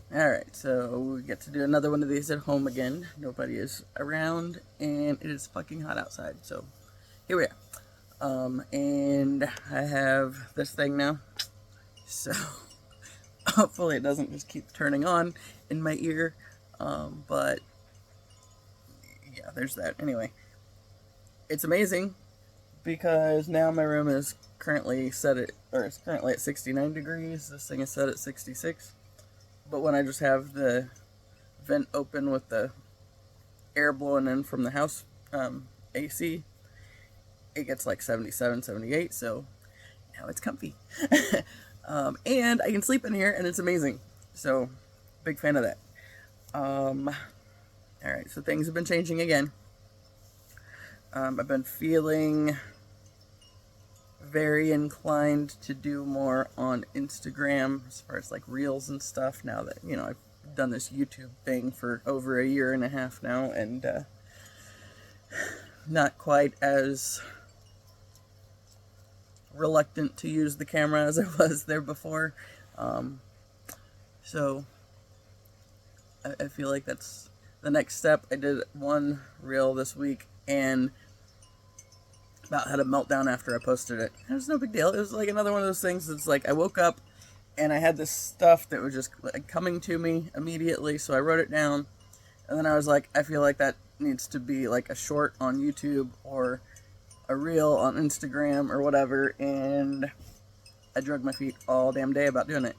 Alright, so we get to do another one of these at home again. Nobody is around, and it is fucking hot outside, so here we are. And I have this thing now, so hopefully it doesn't just keep turning on in my ear, but yeah, there's that. Anyway, it's amazing because now my room is currently it's currently at 69 degrees. This thing is set at 66. But when I just have the vent open with the air blowing in from the house AC, it gets like 77, 78, so now it's comfy. And I can sleep in here, and it's amazing. So, big fan of that. Alright, so things have been changing again. I've been feeling very inclined to do more on Instagram as far as like reels and stuff now that, I've done this YouTube thing for over a year and a half now, and not quite as reluctant to use the camera as I was there before. So I feel like that's the next step. I did one reel this week and about had a meltdown after I posted it. It was no big deal. It was like another one of those things that's like I woke up and I had this stuff that was just like coming to me immediately, so I wrote it down, and then I was like, I feel like that needs to be like a short on YouTube or a reel on Instagram or whatever, and I drug my feet all damn day about doing it.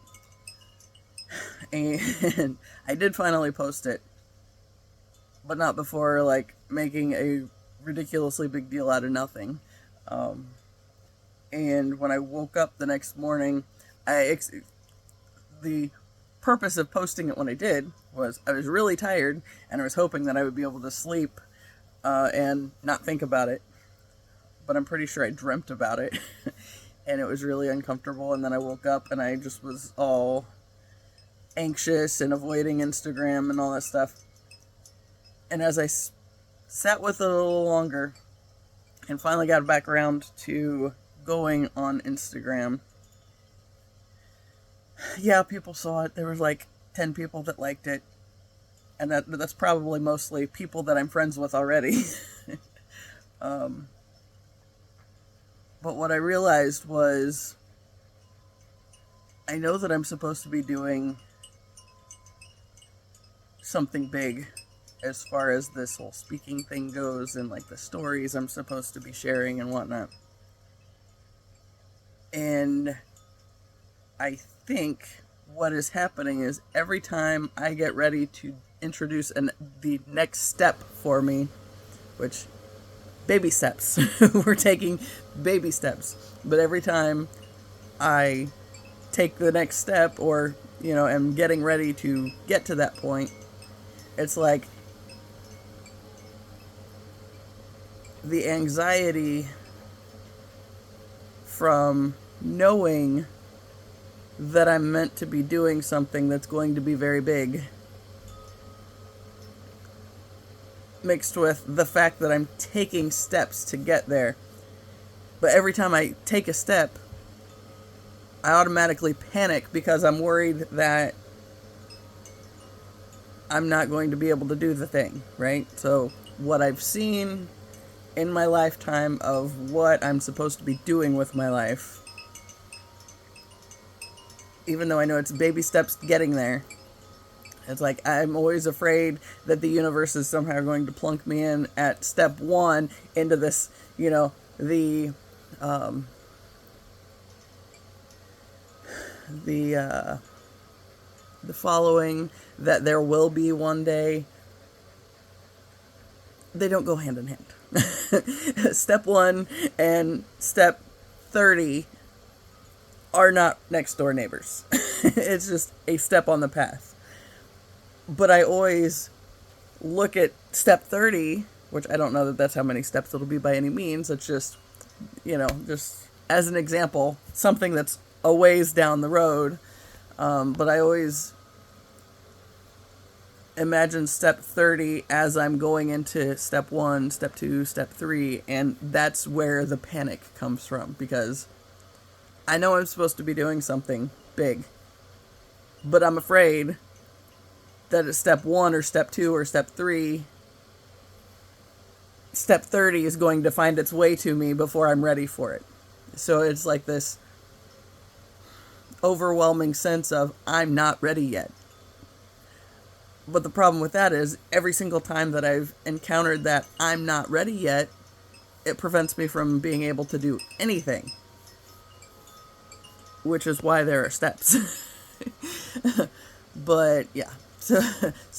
And I did finally post it, but not before like making a ridiculously big deal out of nothing. And when I woke up the next morning, the purpose of posting it when I did was I was really tired, and I was hoping that I would be able to sleep and not think about it. But I'm pretty sure I dreamt about it, and it was really uncomfortable. And then I woke up, and I just was all anxious and avoiding Instagram and all that stuff. And as I sat with it a little longer and finally got back around to going on Instagram, yeah, people saw it. There was like 10 people that liked it, and that's probably mostly people that I'm friends with already. But what I realized was I know that I'm supposed to be doing something big as far as this whole speaking thing goes, and like the stories I'm supposed to be sharing and whatnot. And I think what is happening is every time I get ready to introduce the next step for me, which baby steps, we're taking baby steps, but every time I take the next step or, am getting ready to get to that point, it's like the anxiety from knowing that I'm meant to be doing something that's going to be very big, mixed with the fact that I'm taking steps to get there. But every time I take a step, I automatically panic because I'm worried that I'm not going to be able to do the thing, right? So what I've seen in my lifetime of what I'm supposed to be doing with my life, even though I know it's baby steps getting there, it's like I'm always afraid that the universe is somehow going to plunk me in at step one into this, the following that there will be one day. They don't go hand in hand. Step 1 and step 30 are not next door neighbors. It's just a step on the path. But I always look at step 30, which I don't know that that's how many steps it'll be by any means. It's just, just as an example, something that's a ways down the road. But I always imagine step 30 as I'm going into step 1, step 2, step 3, and that's where the panic comes from, because I know I'm supposed to be doing something big, but I'm afraid that it's step 1 or step 2 or step 3, step 30 is going to find its way to me before I'm ready for it. So it's like this overwhelming sense of I'm not ready yet. But the problem with that is every single time that I've encountered that I'm not ready yet, it prevents me from being able to do anything. Which is why there are steps. But yeah, so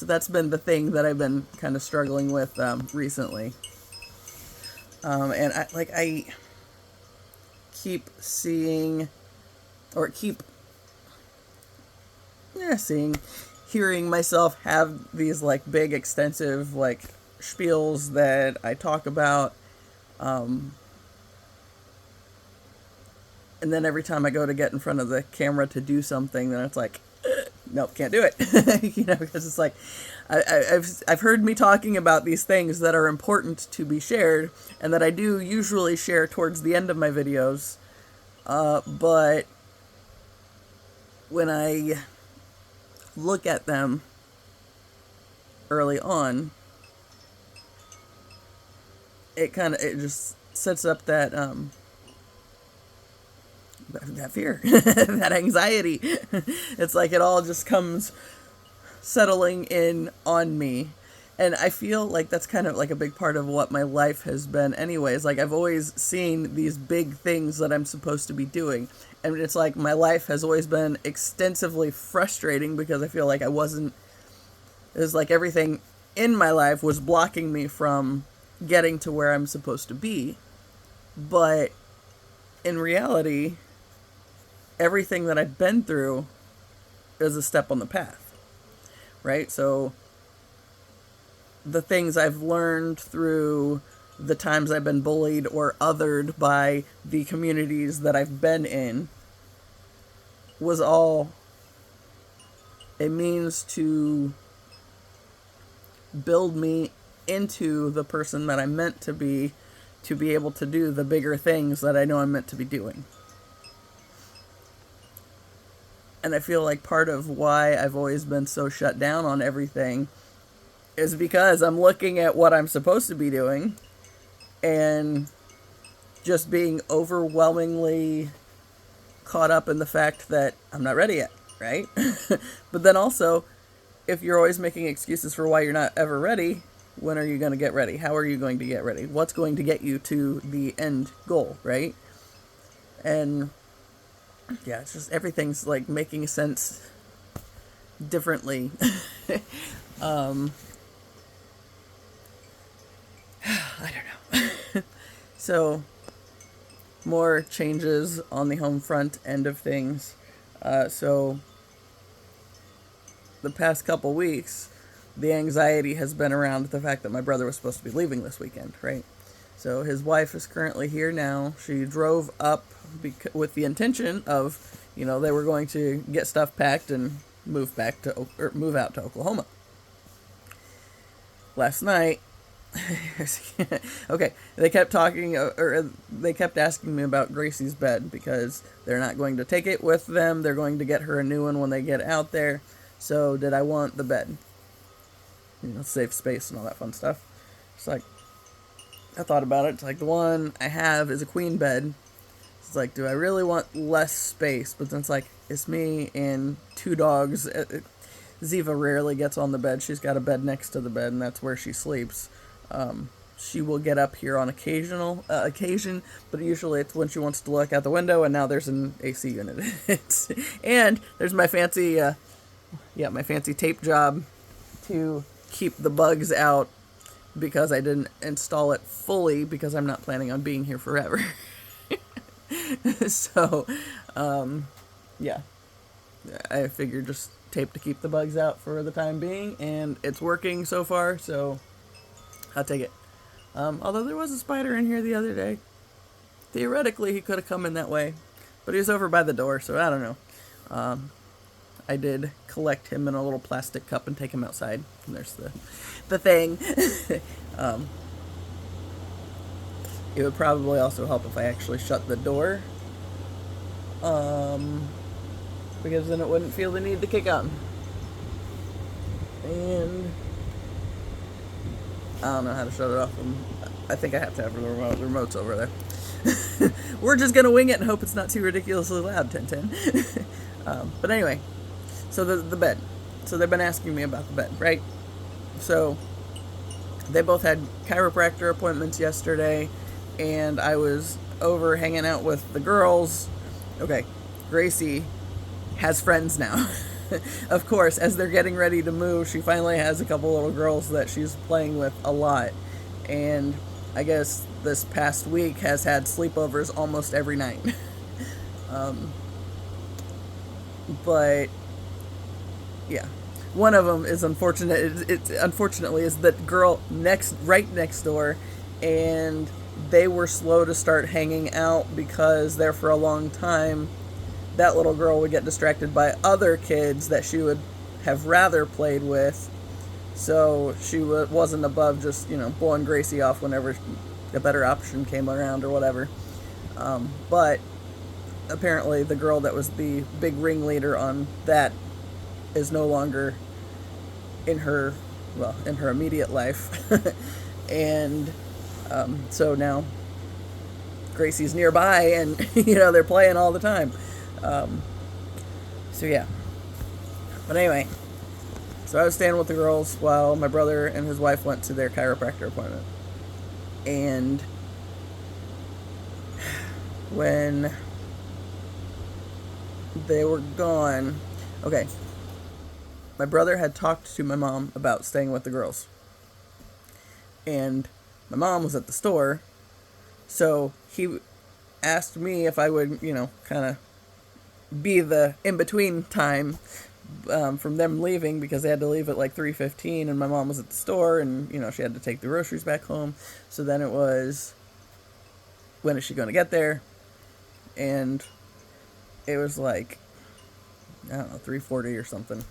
that's been the thing that I've been kind of struggling with recently. And I keep seeing, or keep hearing myself have these like big extensive like spiels that I talk about. And then every time I go to get in front of the camera to do something, then it's like, nope, can't do it. Because it's like, I've heard me talking about these things that are important to be shared, and that I do usually share towards the end of my videos. But when I look at them early on, it just sets up that fear, that anxiety. It's like it all just comes settling in on me. And I feel like that's kind of like a big part of what my life has been anyways. Like I've always seen these big things that I'm supposed to be doing. And it's like my life has always been extensively frustrating because I feel like it was like everything in my life was blocking me from getting to where I'm supposed to be. But in reality, everything that I've been through is a step on the path, right? So the things I've learned through the times I've been bullied or othered by the communities that I've been in was all a means to build me into the person that I'm meant to be able to do the bigger things that I know I'm meant to be doing. And I feel like part of why I've always been so shut down on everything is because I'm looking at what I'm supposed to be doing and just being overwhelmingly caught up in the fact that I'm not ready yet, right? But then also, if you're always making excuses for why you're not ever ready, when are you going to get ready? How are you going to get ready? What's going to get you to the end goal, right? And yeah, it's just everything's like making sense differently. I don't know. So, more changes on the home front end of things. So, the past couple weeks, the anxiety has been around the fact that my brother was supposed to be leaving this weekend, right? So his wife is currently here now. She drove up with the intention of, they were going to get stuff packed and move out to Oklahoma. Last night, okay, they kept talking, or they kept asking me about Gracie's bed because they're not going to take it with them. They're going to get her a new one when they get out there. So did I want the bed? Save space and all that fun stuff. It's like, I thought about it. It's like the one I have is a queen bed. It's like, do I really want less space? But then it's like, it's me and 2 dogs. Ziva rarely gets on the bed. She's got a bed next to the bed, and that's where she sleeps. She will get up here on occasion, but usually it's when she wants to look out the window, and now there's an AC unit. And there's my fancy, my fancy tape job to keep the bugs out, because I didn't install it fully because I'm not planning on being here forever. So, I figured just tape to keep the bugs out for the time being, and it's working so far, so I'll take it. Although there was a spider in here the other day. Theoretically, he could have come in that way, but he was over by the door, so I don't know. I did collect him in a little plastic cup and take him outside. And there's the thing. It would probably also help if I actually shut the door. Because then it wouldn't feel the need to kick him. And I don't know how to shut it off. I think I have to have the remote. The remote's over there. We're just gonna wing it and hope it's not too ridiculously loud, 1010. But anyway, so the bed. So they've been asking me about the bed, right? So they both had chiropractor appointments yesterday, and I was over hanging out with the girls. Okay, Gracie has friends now. Of course, as they're getting ready to move, she finally has a couple little girls that she's playing with a lot. And I guess this past week has had sleepovers almost every night. But yeah, one of them is unfortunate. It unfortunately is that girl right next door, and they were slow to start hanging out because there for a long time that little girl would get distracted by other kids that she would have rather played with. So she wasn't above just, blowing Gracie off whenever a better option came around or whatever. But apparently the girl that was the big ringleader on that is no longer in her immediate life. And so now Gracie's nearby, and they're playing all the time. So yeah. But anyway, so I was staying with the girls while my brother and his wife went to their chiropractor appointment. And when they were gone, okay, my brother had talked to my mom about staying with the girls. And my mom was at the store, so he asked me if I would, kind of be the in-between time from them leaving, because they had to leave at like 3:15, and my mom was at the store, and, she had to take the groceries back home. So then it was, when is she going to get there? And it was like, I don't know, 3:40 or something.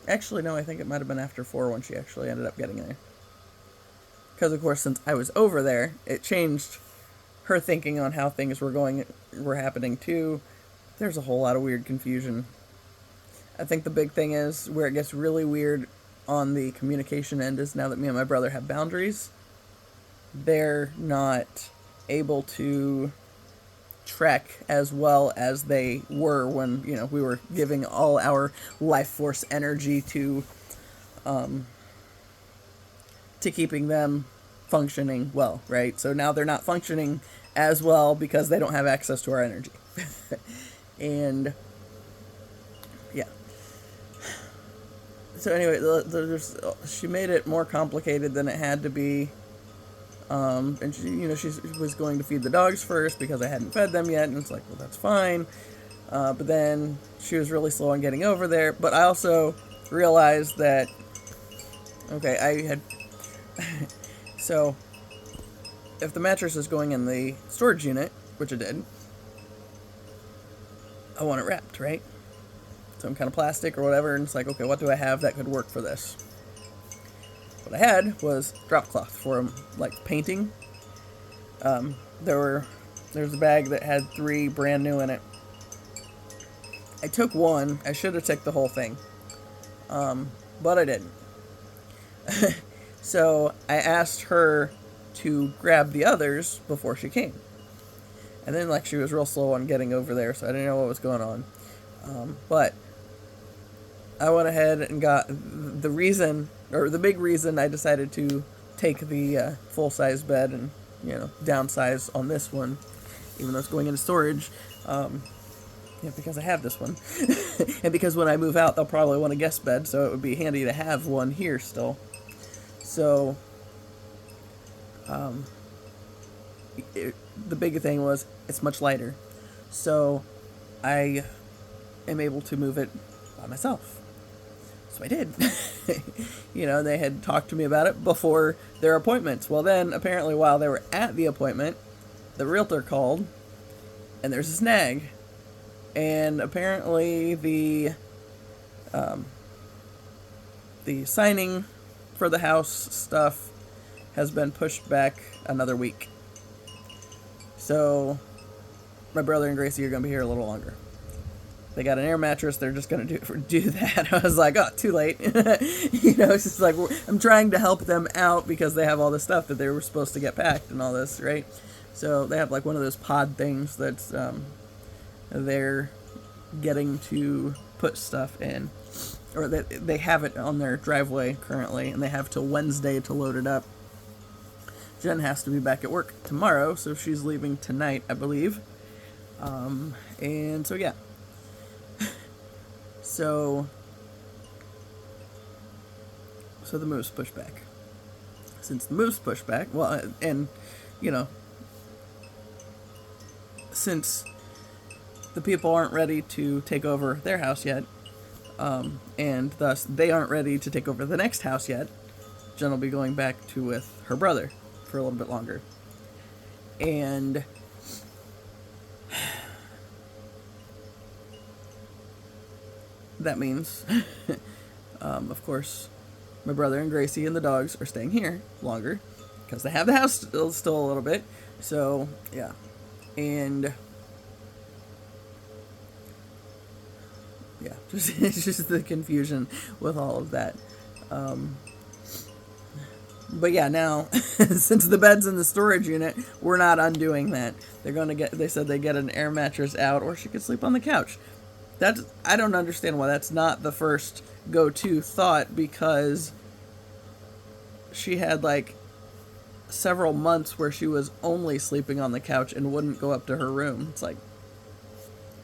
Actually, no, I think it might have been after 4 when she actually ended up getting there. Because, of course, since I was over there, it changed her thinking on how things were happening, too. There's a whole lot of weird confusion. I think the big thing is, where it gets really weird on the communication end, is now that me and my brother have boundaries, they're not able to track as well as they were when, we were giving all our life force energy to keeping them functioning well, right? So now they're not functioning as well because they don't have access to our energy. And yeah. So anyway, she made it more complicated than it had to be. And she was going to feed the dogs first because I hadn't fed them yet, and it's like, well, that's fine. But then she was really slow on getting over there. But I also realized that, okay, I had so if the mattress is going in the storage unit, which it did, I want it wrapped, right? Some kind of plastic or whatever, and it's like, okay, what do I have that could work for this? What I had was drop cloth for like painting. There's a bag that had 3 brand new in it. I took one. I should have taken the whole thing, but I didn't. So I asked her to grab the others before she came. And then, she was real slow on getting over there, so I didn't know what was going on. But I went ahead and got the big reason I decided to take the full-size bed and, downsize on this one, even though it's going into storage, because I have this one. And because when I move out, they'll probably want a guest bed, so it would be handy to have one here still. So, the big thing was it's much lighter. So, I am able to move it by myself. So I did. They had talked to me about it before their appointments. Well, then, apparently, while they were at the appointment, the realtor called, and there's a snag. And apparently, the signing for the house stuff has been pushed back another week. So, my brother and Gracie are going to be here a little longer. they got an air mattress, they're just going to do that. I was like, oh, too late. You know, it's just like, I'm trying to help them out because they have all this stuff that they were supposed to get packed and all this, right? So they have like one of those pod things that's, they're getting to put stuff in. Or they have it on their driveway currently, and they have till Wednesday to load it up. Jen has to be back at work tomorrow, so she's leaving tonight, I believe. And so, yeah. So the move's pushed back. Since the move's pushed back, well, and, you know, since the people aren't ready to take over their house yet, and thus they aren't ready to take over the next house yet, Jen will be going back with her brother for a little bit longer. And that means, of course, my brother and Gracie and the dogs are staying here longer because they have the house still a little bit. So, yeah. And yeah, it's just the confusion with all of that. But yeah, now, since the bed's in the storage unit, we're not undoing that. They said they get an air mattress out, or she could sleep on the couch. I don't understand why that's not the first go-to thought, because she had like several months where she was only sleeping on the couch and wouldn't go up to her room. It's like,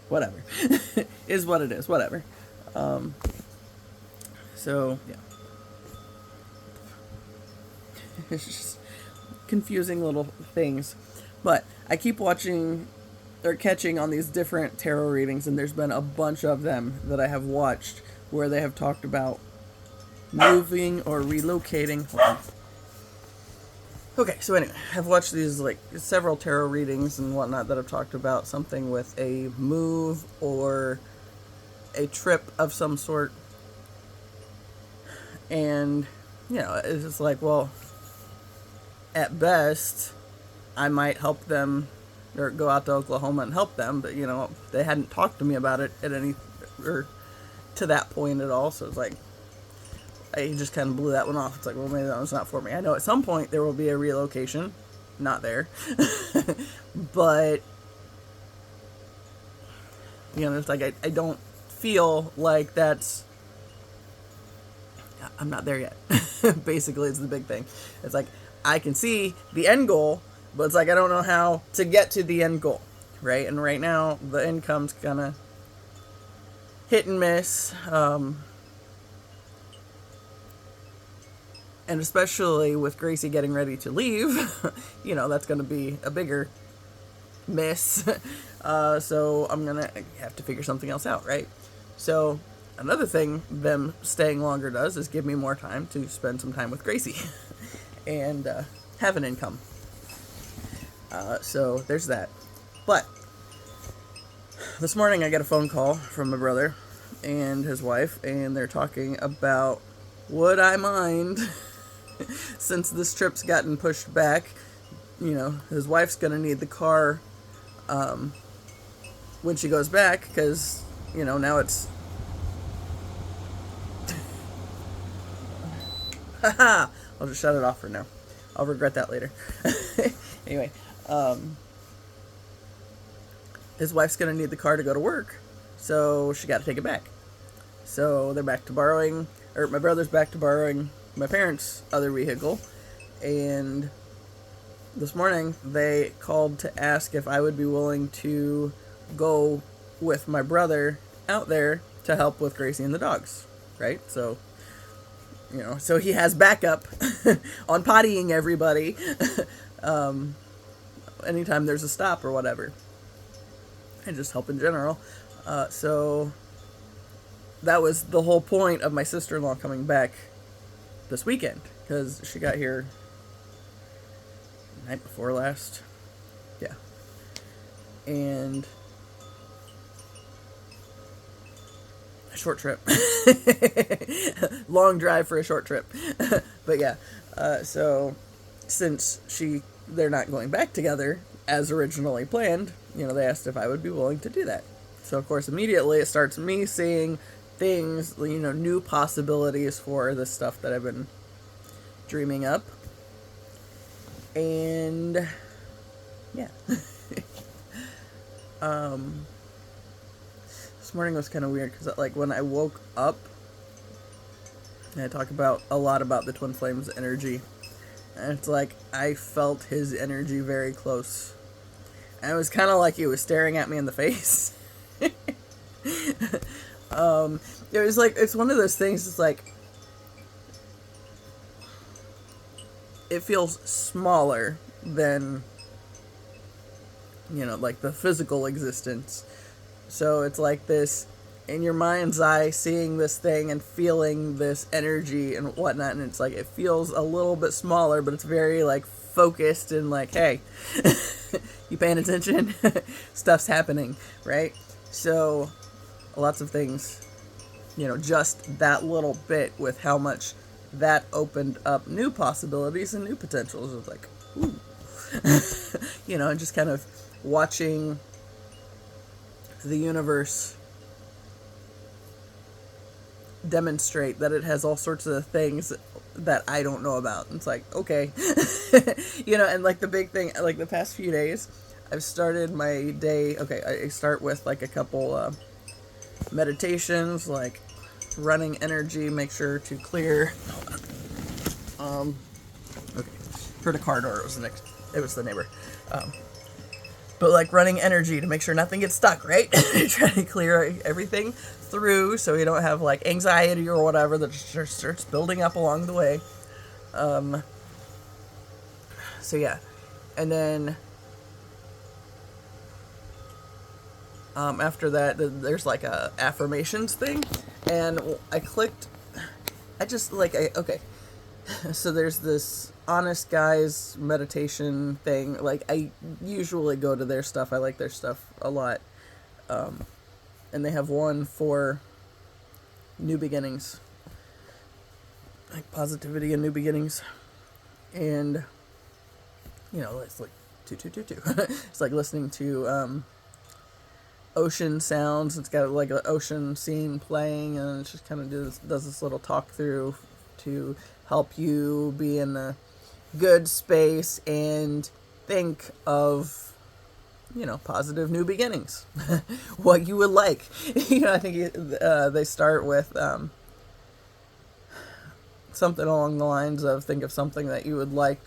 whatever. Is what it is, whatever. So, yeah. It's just confusing little things. But I keep watching or catching on these different tarot readings, and there's been a bunch of them that I have watched where they have talked about moving or relocating. Hold on. Okay, so anyway, I've watched these like several tarot readings and whatnot that have talked about something with a move or a trip of some sort. And, you know, it's just like, well, at best, I might help them or go out to Oklahoma and help them, but, you know, they hadn't talked to me about it at any, or to that point at all, so it's like, I just kind of blew that one off. It's like, well, maybe that one's not for me. I know at some point there will be a relocation. Not there. But, you know, it's like, I don't feel like that's, I'm not there yet. Basically, it's the big thing. It's like, I can see the end goal, but it's like, I don't know how to get to the end goal, right? And right now, the income's kind of hit and miss. And especially with Gracie getting ready to leave, you know, that's going to be a bigger miss. So I'm going to have to figure something else out, right? So another thing them staying longer does is give me more time to spend some time with Gracie and have an income. So there's that. But this morning I got a phone call from my brother and his wife, and they're talking about, would I mind, since this trip's gotten pushed back, you know, his wife's going to need the car when she goes back, because, you know, now it's haha, I'll just shut it off for now. I'll regret that later. Anyway, his wife's going to need the car to go to work, so she got to take it back. So they're back to borrowing, or my brother's back to borrowing my parents' other vehicle, and this morning they called to ask if I would be willing to go with my brother out there to help with Gracie and the dogs, right? So, you know, so he has backup on pottying everybody anytime there's a stop or whatever, and just help in general. So that was the whole point of my sister-in-law coming back this weekend, because she got here the night before last. Yeah. And a short trip. Long drive for a short trip. But yeah, so since they're not going back together as originally planned, you know, they asked if I would be willing to do that. So, of course, immediately it starts me seeing things, you know, new possibilities for the stuff that I've been dreaming up. And, yeah. This morning was kind of weird because, like, when I woke up, and I talk about a lot about the Twin Flames energy, and it's like I felt his energy very close. And it was kind of like he was staring at me in the face. It was like, it's one of those things, it's like, it feels smaller than, you know, like the physical existence. So it's like this, in your mind's eye, seeing this thing and feeling this energy and whatnot, and it's like, it feels a little bit smaller, but it's very, like, focused and like, hey, you paying attention? Stuff's happening, right? So, lots of things, you know, just that little bit with how much that opened up new possibilities and new potentials. It was like, ooh. You know, and just kind of watching the universe demonstrate that it has all sorts of things that I don't know about. It's like, okay. You know, and like the big thing, like the past few days, I've started my day, okay, I start with like a couple meditations, like running energy, make sure to clear, okay, heard a car door, it was the neighbor, but like running energy to make sure nothing gets stuck, right? Try to clear everything through so you don't have like anxiety or whatever that just starts building up along the way. So yeah, and then after that, there's like a affirmations thing, and I just like, okay, so there's this Honest Guys meditation thing. Like, I usually go to their stuff. I like their stuff a lot. And they have one for new beginnings, like positivity and new beginnings. And, you know, it's like it's like listening to ocean sounds. It's got like an ocean scene playing, and it just kind of does this little talk through to help you be in a good space and think of, you know, positive new beginnings. What you would like. You know, I think they start with something along the lines of, think of something that you would like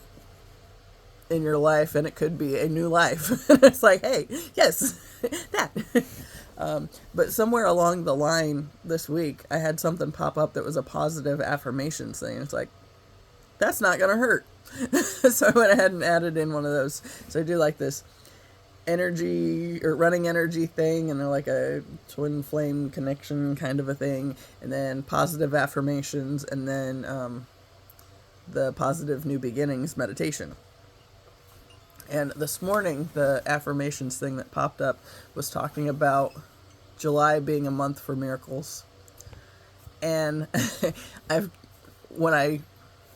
in your life, and it could be a new life. It's like, hey, yes, that. But somewhere along the line this week, I had something pop up that was a positive affirmations thing. It's like, that's not gonna hurt. So I went ahead and added in one of those. So I do like this energy or running energy thing, and like a twin flame connection kind of a thing, and then positive affirmations, and then the positive new beginnings meditation. And this morning, the affirmations thing that popped up was talking about July being a month for miracles. And when I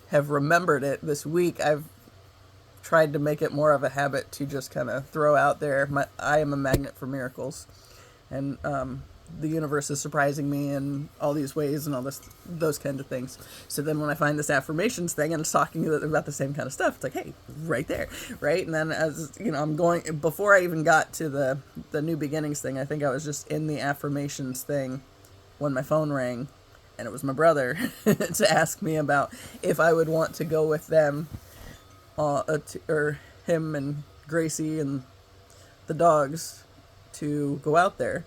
have remembered it this week, I've tried to make it more of a habit to just kind of throw out there, I am a magnet for miracles. And the universe is surprising me in all these ways and all those kind of things. So then when I find this affirmations thing and it's talking about the same kind of stuff, it's like, hey, right there, right? And then, as you know, before I even got to the new beginnings thing, I think I was just in the affirmations thing when my phone rang, and it was my brother to ask me about if I would want to go with them, or him and Gracie and the dogs to go out there.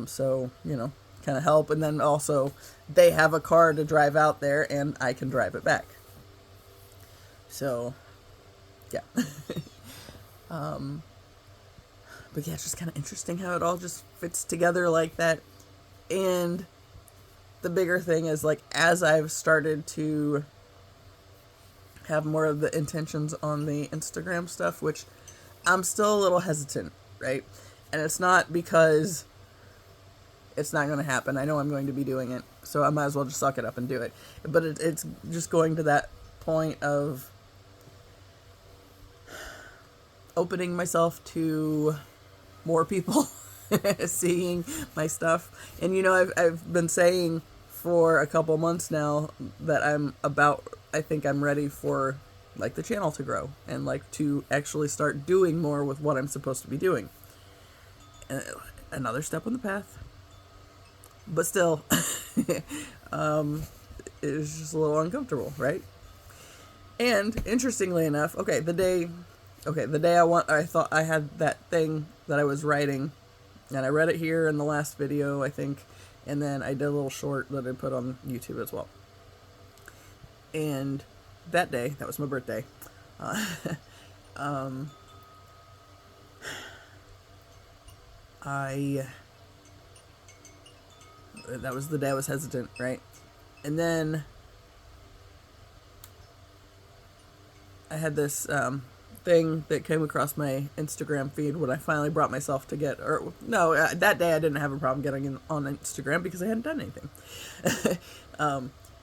So, you know, kind of help. And then also they have a car to drive out there and I can drive it back. So, yeah. But yeah, it's just kind of interesting how it all just fits together like that. And the bigger thing is, like, as I've started to have more of the intentions on the Instagram stuff, which I'm still a little hesitant, right? And it's not because it's not going to happen. I know I'm going to be doing it, so I might as well just suck it up and do it. But it's just going to that point of opening myself to more people seeing my stuff. And, you know, I've been saying for a couple months now that I think I'm ready for, like, the channel to grow and, like, to actually start doing more with what I'm supposed to be doing. Another step on the path. But still, it's just a little uncomfortable, right? And interestingly enough, the day I thought I had that thing that I was writing, and I read it here in the last video, I think, and then I did a little short that I put on YouTube as well. And that day, that was my birthday, that was the day I was hesitant, right? And then I had this thing that came across my Instagram feed when I finally brought myself to get, that day I didn't have a problem getting on Instagram because I hadn't done anything.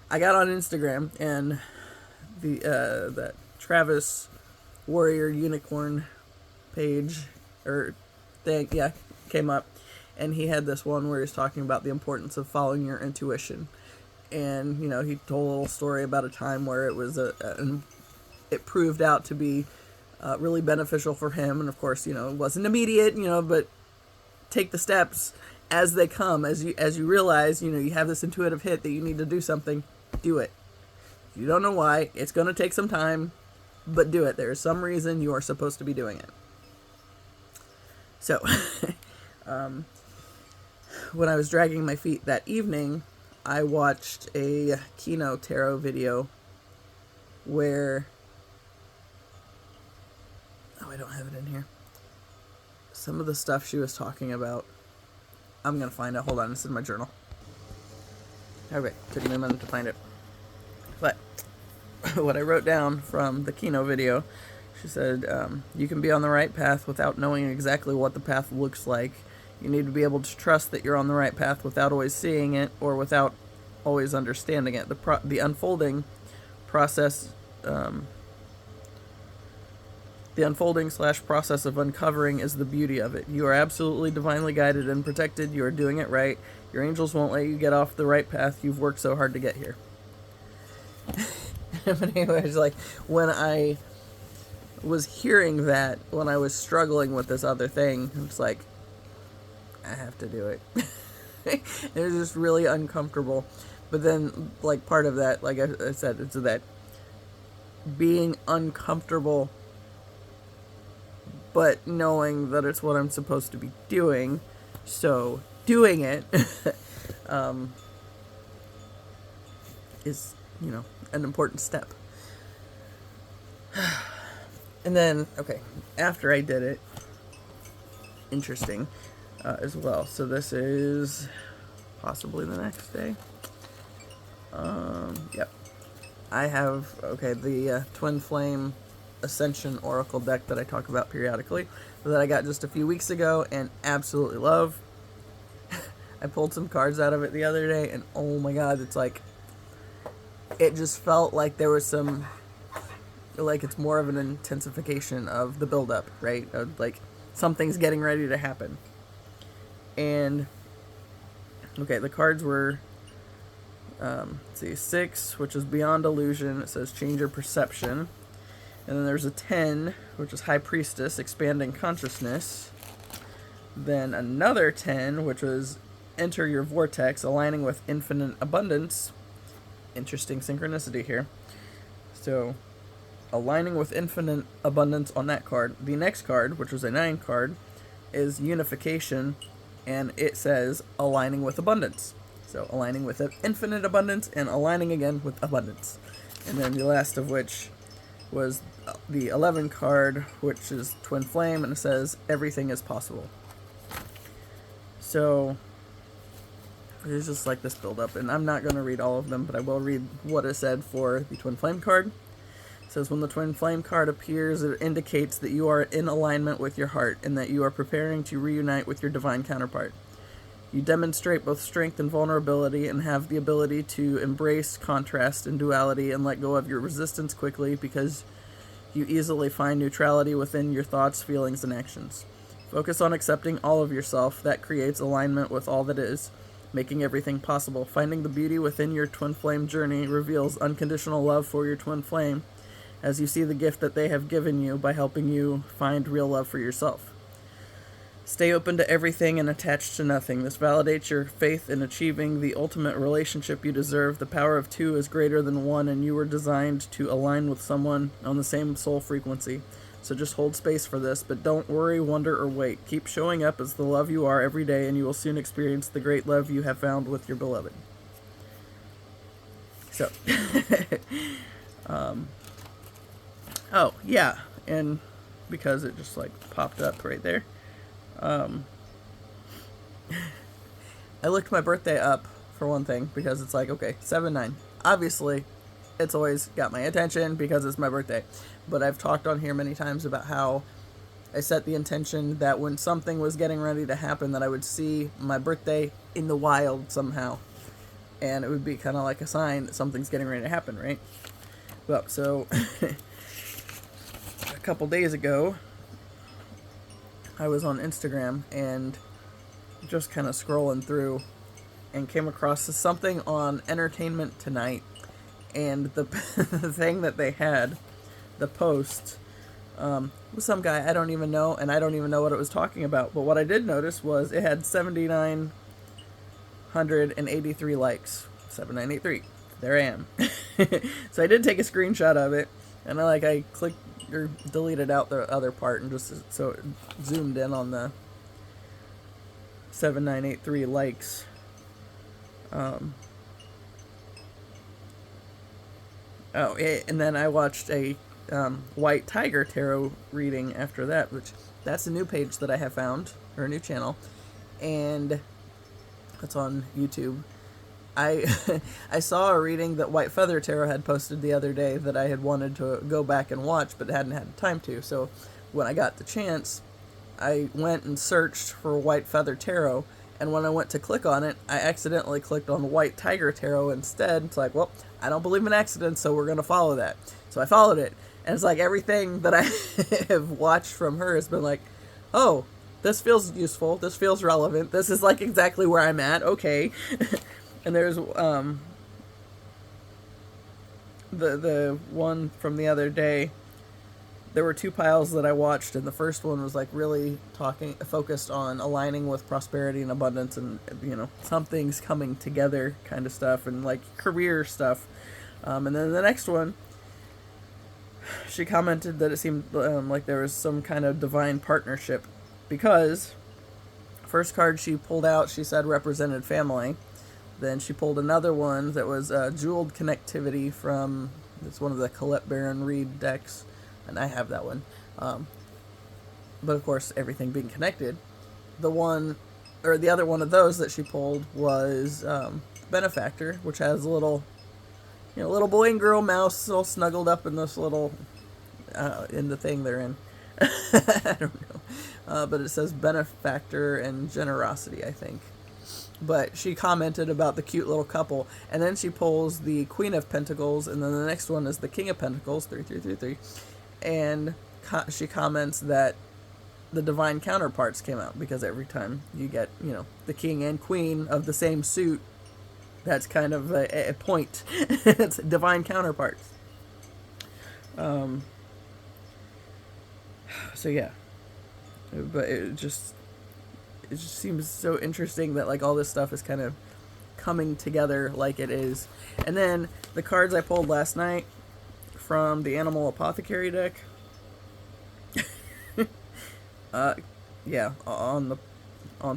I got on Instagram and that Travis Warrior Unicorn page or thing, came up, and he had this one where he was talking about the importance of following your intuition. And, you know, he told a little story about a time where it was it proved out to be really beneficial for him. And of course, you know, it wasn't immediate, you know, but take the steps as they come, as you realize, you know, you have this intuitive hit that you need to do something, do it. If you don't know why, it's going to take some time, but do it. There is some reason you are supposed to be doing it. So, when I was dragging my feet that evening, I watched a Kino tarot video where, I don't have it in here. Some of the stuff she was talking about, I'm going to find it. Hold on, it's in my journal. Okay, took me a minute to find it. But what I wrote down from the Kino video, she said, you can be on the right path without knowing exactly what the path looks like. You need to be able to trust that you're on the right path without always seeing it or without always understanding it. The unfolding process, the unfolding/process of uncovering is the beauty of it. You are absolutely divinely guided and protected. You are doing it right. Your angels won't let you get off the right path. You've worked so hard to get here. But anyways, like, when I was hearing that, when I was struggling with this other thing, it's like, I have to do it. It was just really uncomfortable. But then, like, part of that, like I said, it's that being uncomfortable, but knowing that it's what I'm supposed to be doing. So, doing it is, you know, an important step. And then, after I did it, interesting as well. So this is possibly the next day. Yep. I have, the Twin Flame Ascension Oracle deck that I talk about periodically, that I got just a few weeks ago and absolutely love. I pulled some cards out of it the other day, and oh my god, it's like, it just felt like there was some, like, it's more of an intensification of the build-up, right? Like, something's getting ready to happen. And, the cards were, let's see, 6, which is Beyond Illusion. It says change your perception. And then there's a 10, which is High Priestess, expanding consciousness. Then another 10, which was enter your vortex, aligning with infinite abundance. Interesting synchronicity here. So, aligning with infinite abundance on that card. The next card, which was a 9 card, is unification, and it says aligning with abundance. So, aligning with infinite abundance and aligning again with abundance. And then the last of which was the 11 card, which is Twin Flame, and it says everything is possible. So, it's just like this build-up, and I'm not going to read all of them, but I will read what it said for the Twin Flame card. It says, when the Twin Flame card appears, it indicates that you are in alignment with your heart, and that you are preparing to reunite with your divine counterpart. You demonstrate both strength and vulnerability, and have the ability to embrace contrast and duality, and let go of your resistance quickly, because you easily find neutrality within your thoughts, feelings, and actions. Focus on accepting all of yourself. That creates alignment with all that is, making everything possible. Finding the beauty within your twin flame journey reveals unconditional love for your twin flame as you see the gift that they have given you by helping you find real love for yourself. Stay open to everything and attached to nothing. This validates your faith in achieving the ultimate relationship you deserve. The power of two is greater than one, and you were designed to align with someone on the same soul frequency. So just hold space for this, but don't worry, wonder, or wait. Keep showing up as the love you are every day, and you will soon experience the great love you have found with your beloved. So, oh, yeah, and because it just, like, popped up right there. I looked my birthday up, for one thing, because it's like, okay, 7-9. Obviously, it's always got my attention because it's my birthday. But I've talked on here many times about how I set the intention that when something was getting ready to happen, that I would see my birthday in the wild somehow. And it would be kind of like a sign that something's getting ready to happen, right? Well, so a couple days ago, I was on Instagram and just kind of scrolling through and came across something on Entertainment Tonight, and the the thing that they had, the post, was some guy I don't even know, and I don't even know what it was talking about, but what I did notice was it had 7,983 likes. 7983. There I am. So I did take a screenshot of it, and I clicked or deleted out the other part and just so it zoomed in on the 7983 likes. And then I watched a White Tiger Tarot reading after that, which that's a new page that I have found, or a new channel, and it's on YouTube. I saw a reading that White Feather Tarot had posted the other day that I had wanted to go back and watch, but hadn't had time to. So when I got the chance, I went and searched for White Feather Tarot, and when I went to click on it, I accidentally clicked on White Tiger Tarot instead. It's like, well, I don't believe in accidents, so we're going to follow that. So I followed it, and it's like everything that I have watched from her has been like, oh, this feels useful, this feels relevant, this is like exactly where I'm at, okay. And there's the one from the other day. There were two piles that I watched, and the first one was like really focused on aligning with prosperity and abundance, and something's coming together kind of stuff, and like career stuff. And then the next one, she commented that it seemed like there was some kind of divine partnership, because first card she pulled out, she said represented family. Then she pulled another one that was Jeweled Connectivity from, it's one of the Colette Baron-Reid decks, and I have that one. But of course, everything being connected. The other one of those that she pulled was Benefactor, which has a little boy and girl mouse all snuggled up in this little, in the thing they're in. I don't know. But it says Benefactor and Generosity, I think. But she commented about the cute little couple, and then she pulls the Queen of Pentacles, and then the next one is the King of Pentacles, 3333, and she comments that the divine counterparts came out, because every time you get, the King and Queen of the same suit, that's kind of a point. It's divine counterparts. So yeah, but it just seems so interesting that like all this stuff is kind of coming together like it is. And then the cards I pulled last night from the Animal Apothecary deck, yeah, on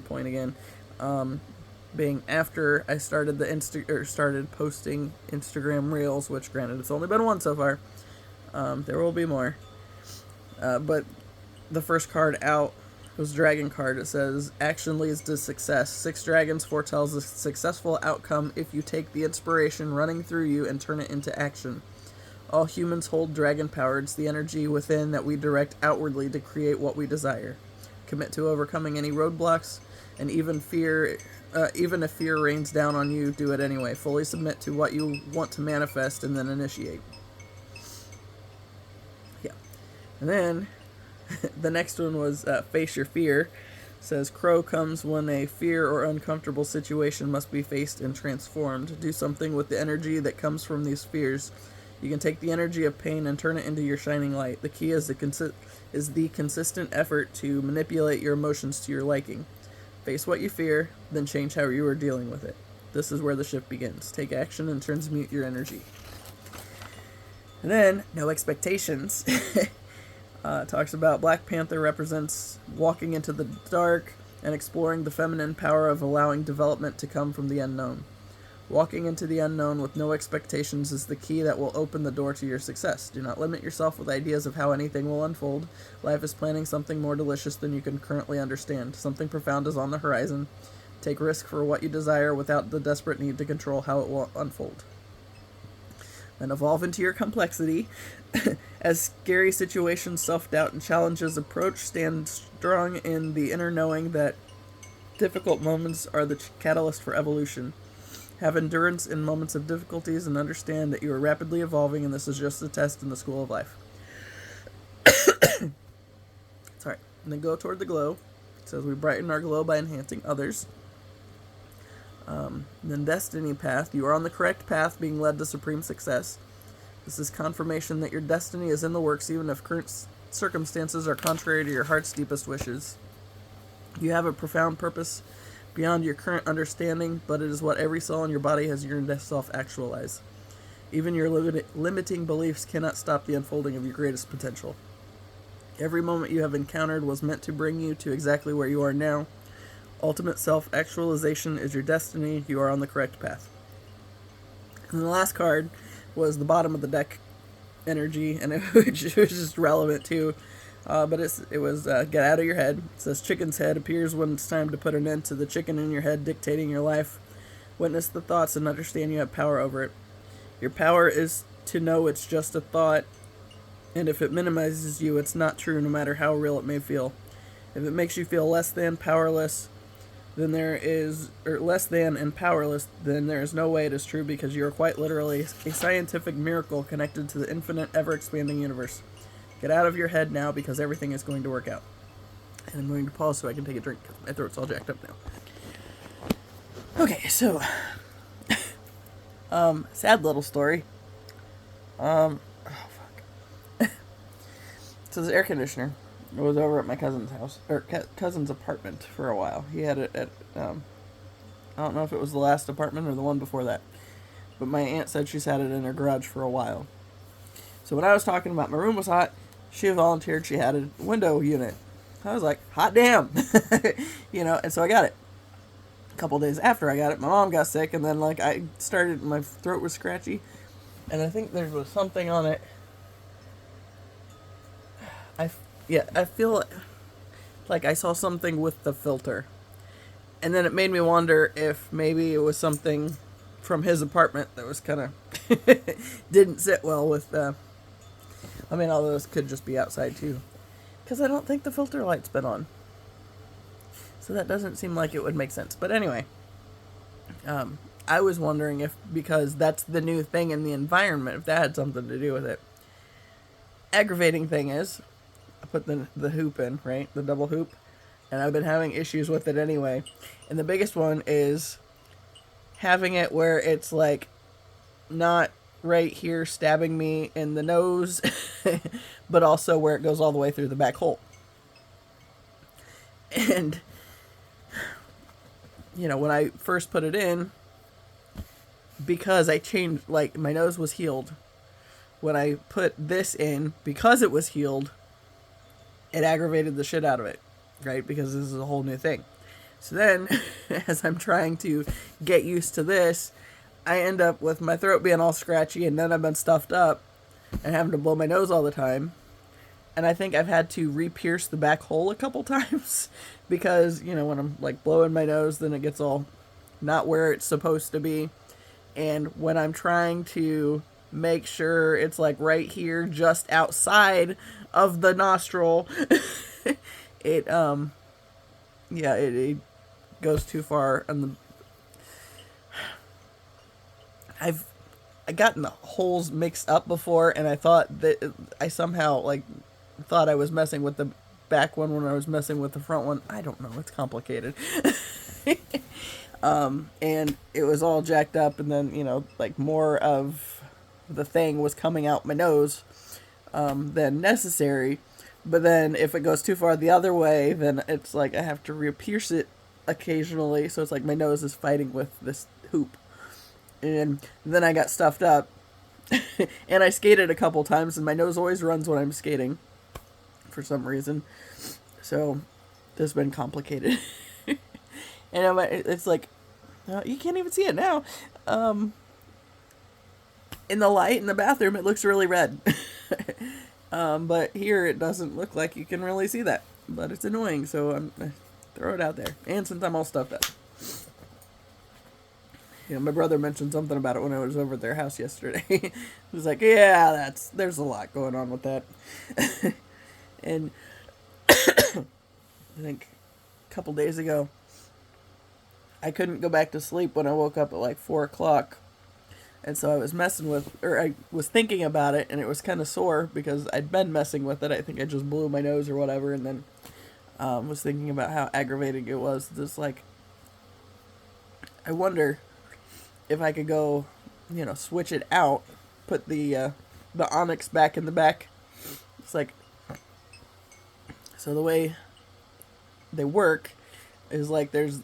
point again. Being after I started started posting Instagram Reels, which granted it's only been one so far. There will be more. But the first card out was Dragon card. It says, action leads to success. 6 dragons foretells a successful outcome if you take the inspiration running through you and turn it into action. All humans hold dragon power. It's the energy within that we direct outwardly to create what we desire. Commit to overcoming any roadblocks, and even if fear rains down on you, do it anyway. Fully submit to what you want to manifest and then initiate. Yeah. And then The next one was face your fear. It says crow comes when a fear or uncomfortable situation must be faced and transformed. Do something with the energy that comes from these fears. You can take the energy of pain and turn it into your shining light. The key is the consistent effort to manipulate your emotions to your liking. Face what you fear, then change how you are dealing with it. This is where the shift begins. Take action and transmute your energy. And then, no expectations. Talks about Black Panther represents walking into the dark and exploring the feminine power of allowing development to come from the unknown. Walking into the unknown with no expectations is the key that will open the door to your success. Do not limit yourself with ideas of how anything will unfold. Life is planning something more delicious than you can currently understand. Something profound is on the horizon. Take risk for what you desire without the desperate need to control how it will unfold. And evolve into your complexity. As scary situations, self-doubt, and challenges approach, stand strong in the inner knowing that difficult moments are the catalyst for evolution. Have endurance in moments of difficulties and understand that you are rapidly evolving and this is just a test in the school of life. Sorry. And then go toward the glow. It says we brighten our glow by enhancing others. Then destiny path. You are on the correct path, being led to supreme success. This is confirmation that your destiny is in the works, even if current circumstances are contrary to your heart's deepest wishes. You have a profound purpose beyond your current understanding, but it is what every soul in your body has yearned to self-actualize. Even your limiting beliefs cannot stop the unfolding of your greatest potential. Every moment you have encountered was meant to bring you to exactly where you are now. Ultimate self-actualization is your destiny. You are on the correct path. And the last card was the bottom of the deck energy, and it was just relevant too. But it was get out of your head. It says chicken's head appears when it's time to put an end to the chicken in your head dictating your life. Witness the thoughts and understand you have power over it. Your power is to know it's just a thought, and if it minimizes you, it's not true no matter how real it may feel. If it makes you feel less than powerless, then there is, or less than and powerless, then there is no way it is true because you are quite literally a scientific miracle connected to the infinite, ever-expanding universe. Get out of your head now because everything is going to work out. And I'm going to pause so I can take a drink because my throat's all jacked up now. Okay, so sad little story. Oh fuck. So this air conditioner was over at my cousin's house, or cousin's apartment for a while. He had it at, I don't know if it was the last apartment or the one before that, but my aunt said she's had it in her garage for a while. So when I was talking about my room was hot, she volunteered she had a window unit. I was like, hot damn. And so I got it. A couple days after I got it, my mom got sick, and then I started, my throat was scratchy, and I think there was something on it. I feel like I saw something with the filter. And then it made me wonder if maybe it was something from his apartment that was kind of didn't sit well with, although this could just be outside too. Because I don't think the filter light's been on. So that doesn't seem like it would make sense. But anyway, I was wondering if, because that's the new thing in the environment, if that had something to do with it. Aggravating thing is, I put the hoop in, right? The double hoop. And I've been having issues with it anyway. And the biggest one is having it where it's not right here stabbing me in the nose, but also where it goes all the way through the back hole. And, when I first put it in, because I changed, my nose was healed. When I put this in, because it was healed, it aggravated the shit out of it, right? Because this is a whole new thing. So then, as I'm trying to get used to this, I end up with my throat being all scratchy, and then I've been stuffed up and having to blow my nose all the time. And I think I've had to re-pierce the back hole a couple times because, when I'm blowing my nose, then it gets all not where it's supposed to be. And when I'm trying to make sure it's right here, just outside of the nostril, it goes too far. And I gotten the holes mixed up before, and I thought that I somehow thought I was messing with the back one when I was messing with the front one. I don't know. It's complicated. And it was all jacked up, and then, like, more of the thing was coming out my nose than necessary. But then if it goes too far the other way, then it's like I have to re-pierce it occasionally. So it's like my nose is fighting with this hoop. And then I got stuffed up. And I skated a couple times, and my nose always runs when I'm skating for some reason. So this has been complicated. And it's like, you can't even see it now. In the light in the bathroom, it looks really red. But here it doesn't look like you can really see that. But it's annoying, so throw it out there. And since I'm all stuffed up. My brother mentioned something about it when I was over at their house yesterday. He was like, yeah, there's a lot going on with that. And I think a couple days ago, I couldn't go back to sleep when I woke up at like 4 o'clock. And so I was I was thinking about it, and it was kind of sore because I'd been messing with it. I think I just blew my nose or whatever, and then was thinking about how aggravating it was. Just like, I wonder if I could go, switch it out, put the onyx back in the back. It's like, so the way they work is like there's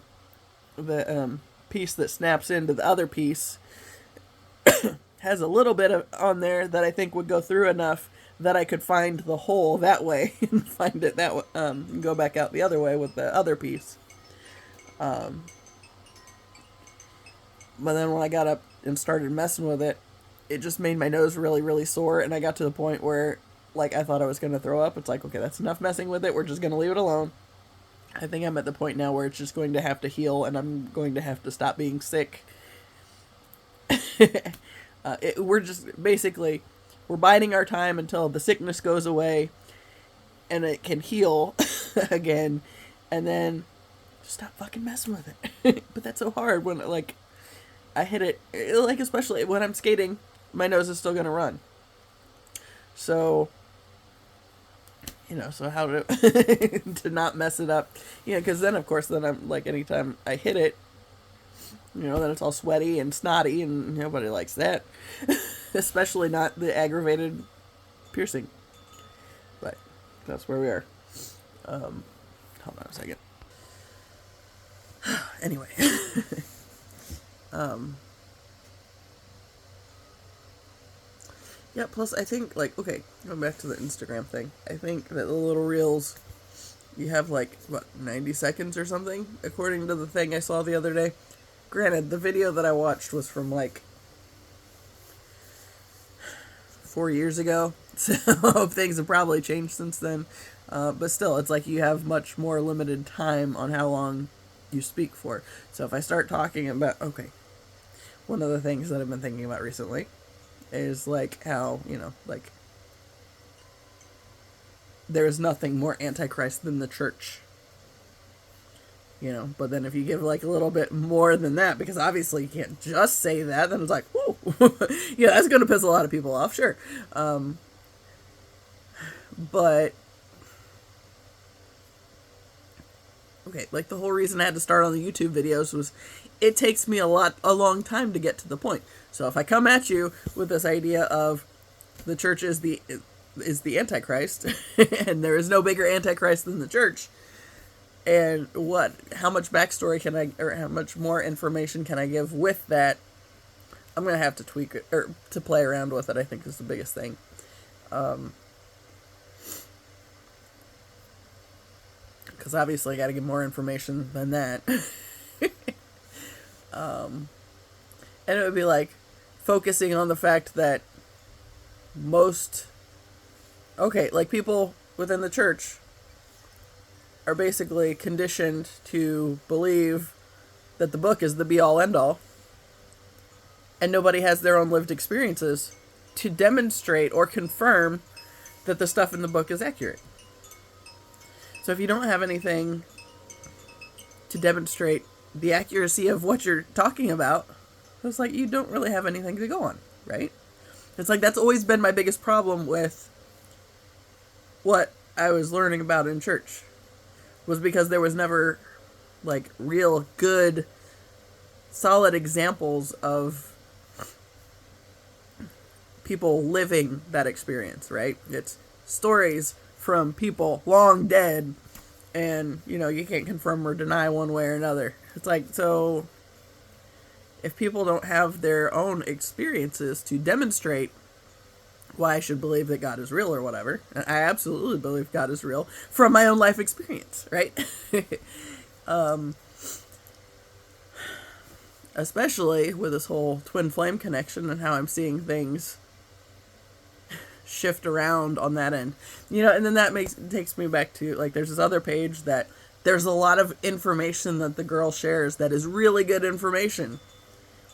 the piece that snaps into the other piece. Has a little bit on there that I think would go through enough that I could find the hole that way and find it that way, and go back out the other way with the other piece. But then when I got up and started messing with it, it just made my nose really, really sore, and I got to the point where, like, I thought I was going to throw up. It's like, okay, that's enough messing with it. We're just going to leave it alone. I think I'm at the point now where it's just going to have to heal, and I'm going to have to stop being sick. We're just, basically, we're biding our time until the sickness goes away, and it can heal again, and then just stop fucking messing with it. But that's so hard when, like, I hit it, like, especially when I'm skating, my nose is still gonna run. So, so how to, to not mess it up. Because then, of course, then I'm, like, anytime I hit it, then it's all sweaty and snotty, and nobody likes that. Especially not the aggravated piercing. But that's where we are. Hold on a second. Anyway. Yeah, plus I think, like, okay, going back to the Instagram thing, I think that the little reels, you have, like, 90 seconds or something, according to the thing I saw the other day. Granted, the video that I watched was from, like, 4 years ago, so things have probably changed since then, but still, it's like you have much more limited time on how long you speak for. So if I start talking about, okay, one of the things that I've been thinking about recently is, like, how, like, there is nothing more antichrist than the church. But then if you give, like, a little bit more than that, because obviously you can't just say that, then it's like, whoo, yeah, that's going to piss a lot of people off, sure. But, okay, like, the whole reason I had to start on the YouTube videos was it takes me a long time to get to the point. So if I come at you with this idea of the church is the Antichrist, and there is no bigger Antichrist than the church, and how much backstory or how much more information can I give with that? I'm going to have to tweak it, or to play around with it, I think is the biggest thing. Because obviously I got to give more information than that. And it would be like focusing on the fact that people within the church are basically conditioned to believe that the book is the be-all, end-all, and nobody has their own lived experiences to demonstrate or confirm that the stuff in the book is accurate. So if you don't have anything to demonstrate the accuracy of what you're talking about, it's like you don't really have anything to go on, right? It's like that's always been my biggest problem with what I was learning about in church was because there was never like real good solid examples of people living that experience, right? It's stories from people long dead, and you know, you can't confirm or deny one way or another. It's like, so if people don't have their own experiences to demonstrate why I should believe that God is real or whatever, and I absolutely believe God is real from my own life experience, right? Especially with this whole twin flame connection and how I'm seeing things shift around on that end, you know. And then that takes me back to, like, there's this other page that there's a lot of information that the girl shares that is really good information,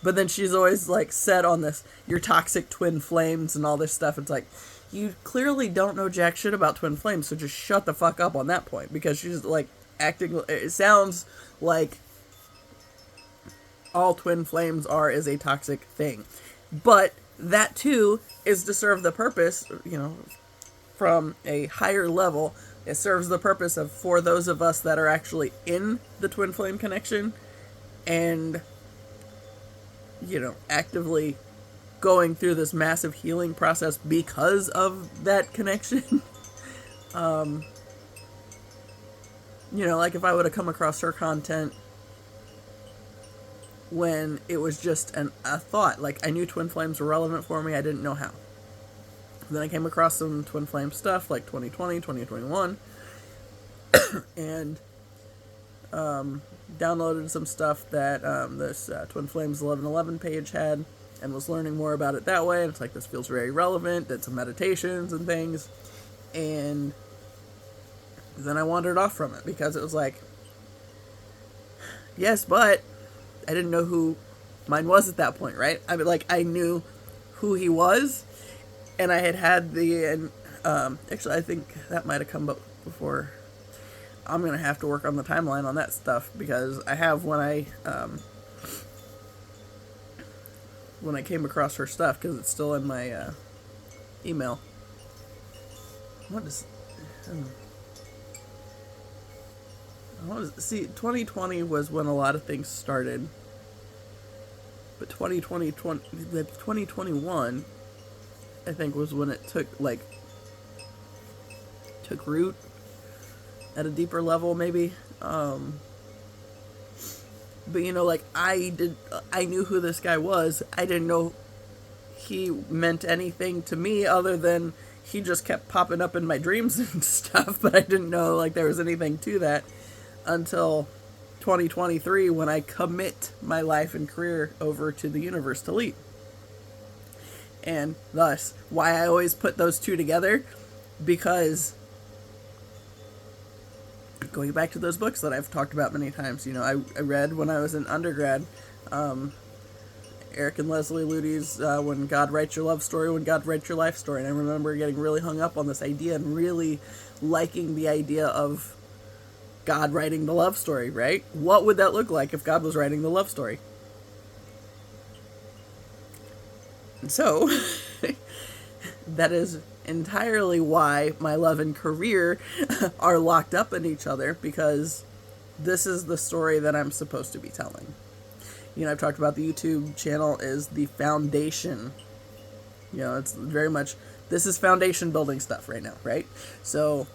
but then she's always like set on this, your toxic twin flames and all this stuff. It's like, you clearly don't know jack shit about twin flames, so just shut the fuck up on that point, because she's like acting, it sounds like all twin flames are is a toxic thing. But that too is to serve the purpose, you know, from a higher level. It serves the purpose of, for those of us that are actually in the twin flame connection and, you know, actively going through this massive healing process because of that connection. You know, like if I would have come across her content when it was just a thought, like I knew twin flames were relevant for me, I didn't know how. Then I came across some twin flame stuff like 2020, 2021, and downloaded some stuff that this Twin Flames 1111 page had, and was learning more about it that way. And it's like, this feels very relevant. Did some meditations and things, and then I wandered off from it because it was like, yes, but I didn't know who mine was at that point, right? I mean, like, I knew who he was, and I had the, actually, I think that might have come up before. I'm going to have to work on the timeline on that stuff, because I have, when I came across her stuff, because it's still in my email. What is, see, 2020 was when a lot of things started, but 2021, I think, was when it took root at a deeper level, maybe. But you know, like, I knew who this guy was. I didn't know he meant anything to me other than he just kept popping up in my dreams and stuff, but I didn't know, like, there was anything to that until 2023, when I commit my life and career over to the universe to lead. And thus, why I always put those two together, because going back to those books that I've talked about many times, you know, I read when I was in undergrad, Eric and Leslie Ludy's When God Writes Your Love Story, When God Writes Your Life Story. And I remember getting really hung up on this idea and really liking the idea of God writing the love story, right? What would that look like if God was writing the love story? And so, that is entirely why my love and career are locked up in each other, because this is the story that I'm supposed to be telling. You know, I've talked about the YouTube channel is the foundation. You know, it's very much, this is foundation building stuff right now, right? So,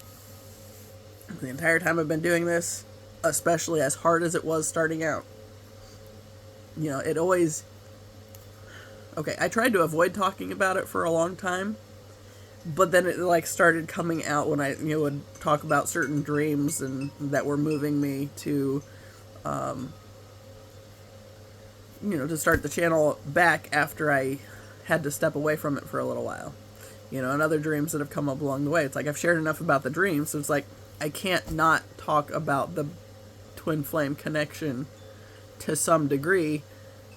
the entire time I've been doing this, especially as hard as it was starting out, you know, it always, okay, I tried to avoid talking about it for a long time, but then it, like, started coming out when I, you know, would talk about certain dreams and that were moving me to, you know, to start the channel back after I had to step away from it for a little while. You know, and other dreams that have come up along the way. It's like, I've shared enough about the dreams, so it's like, I can't not talk about the twin flame connection to some degree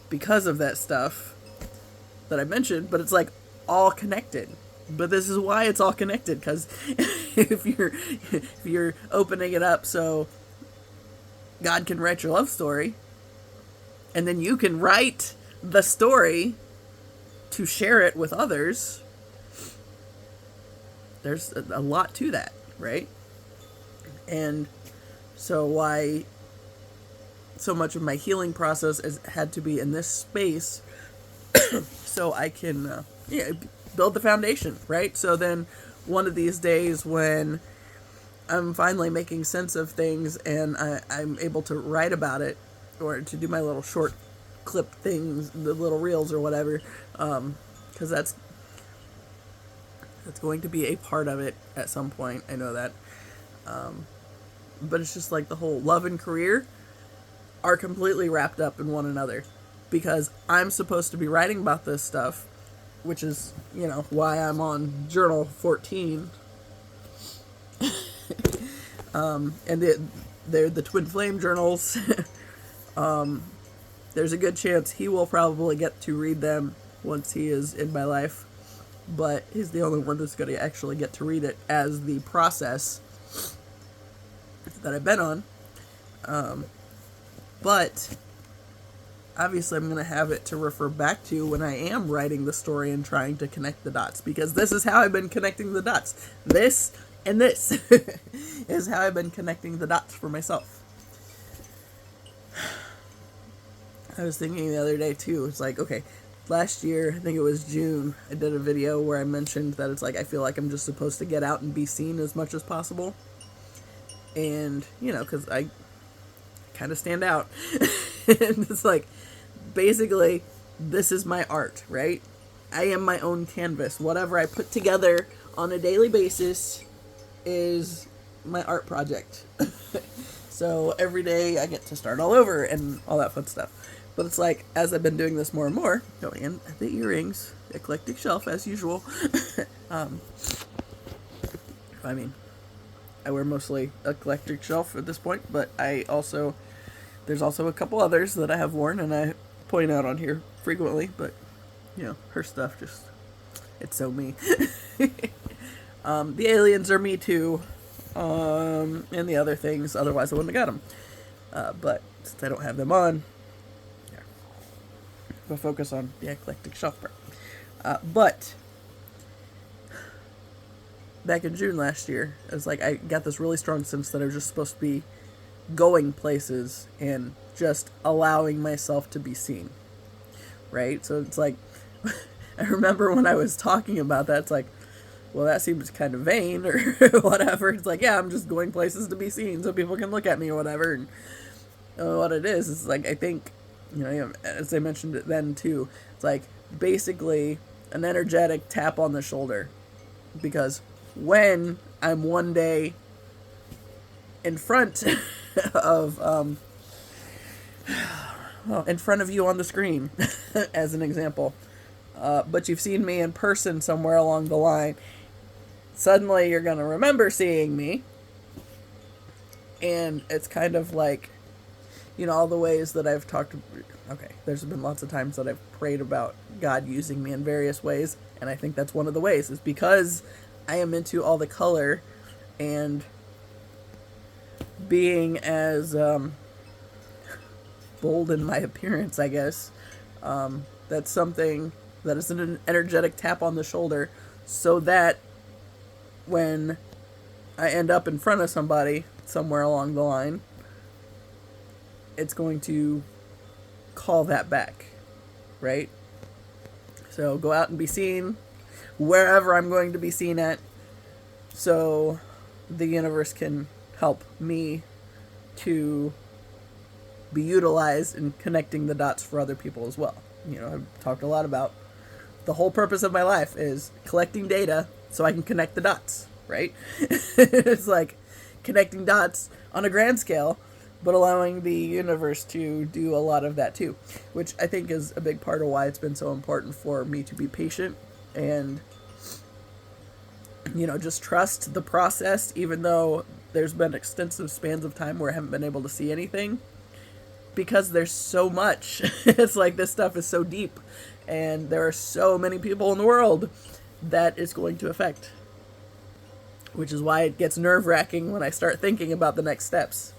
because of that stuff that I mentioned, but it's like all connected. But this is why it's all connected, because if you're opening it up so God can write your love story, and then you can write the story to share it with others, there's a lot to that, right? And so why so much of my healing process has had to be in this space so I can build the foundation, right? So then one of these days when I'm finally making sense of things and I'm able to write about it or to do my little short clip things, the little reels or whatever, because that's going to be a part of it at some point. I know that. But it's just like the whole love and career are completely wrapped up in one another, because I'm supposed to be writing about this stuff, which is, why I'm on journal 14. And they're the twin flame journals. There's a good chance he will probably get to read them once he is in my life, but he's the only one that's going to actually get to read it as the process that I've been on. But obviously I'm going to have it to refer back to when I am writing the story and trying to connect the dots, because this is how I've been connecting the dots. This and this is how I've been connecting the dots for myself. I was thinking the other day too, it's like, okay, last year, I think it was June, I did a video where I mentioned that it's like I feel like I'm just supposed to get out and be seen as much as possible. And, because I kind of stand out. And it's like, basically, this is my art, right? I am my own canvas. Whatever I put together on a daily basis is my art project. So every day I get to start all over and all that fun stuff. But it's like, as I've been doing this more and more, going in at the earrings, eclectic shelf as usual. I wear mostly eclectic shelf at this point, but there's also a couple others that I have worn and I point out on here frequently, but, her stuff it's so me. The aliens are me too, and the other things, otherwise I wouldn't have got them. But since I don't have them on, we'll focus on the eclectic shelf part. But back in June last year, it was like I got this really strong sense that I was just supposed to be going places and just allowing myself to be seen, right? So it's like, I remember when I was talking about that, it's like, well, that seems kind of vain or whatever. It's like, yeah, I'm just going places to be seen so people can look at me or whatever. And what it is like, I think, as I mentioned it then too, it's like basically an energetic tap on the shoulder, because when I'm one day in front of in front of you on the screen as an example, but you've seen me in person somewhere along the line, suddenly you're gonna remember seeing me, and it's kind of like, all the ways that I've talked. Okay, there's been lots of times that I've prayed about God using me in various ways, and I think that's one of the ways, is because I am into all the color and being as bold in my appearance, I guess. That's something that is an energetic tap on the shoulder, so that when I end up in front of somebody somewhere along the line, it's going to call that back, right? So go out and be seen wherever I'm going to be seen at, so the universe can help me to be utilized in connecting the dots for other people as well. I've talked a lot about the whole purpose of my life is collecting data so I can connect the dots, right? It's like connecting dots on a grand scale, but allowing the universe to do a lot of that too, which I think is a big part of why it's been so important for me to be patient and, just trust the process, even though there's been extensive spans of time where I haven't been able to see anything, because there's so much. It's like this stuff is so deep, and there are so many people in the world that it's going to affect, which is why it gets nerve-wracking when I start thinking about the next steps.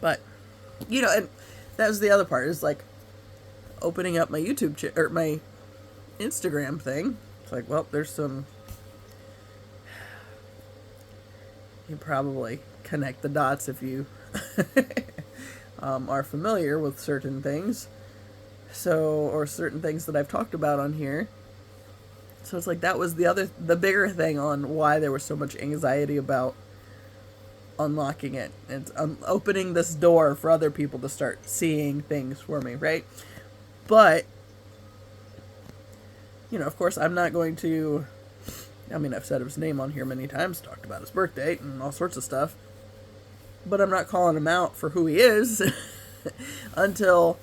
But, and that was the other part, is like opening up my YouTube or my Instagram thing. It's like, well, there's some... You probably connect the dots if you are familiar with certain things. So, or certain things that I've talked about on here. So it's like that was the bigger thing on why there was so much anxiety about unlocking it. It's opening this door for other people to start seeing things for me, right? But, you know, of course, I'm not going to... I mean, I've said his name on here many times, talked about his birth date and all sorts of stuff. But I'm not calling him out for who he is until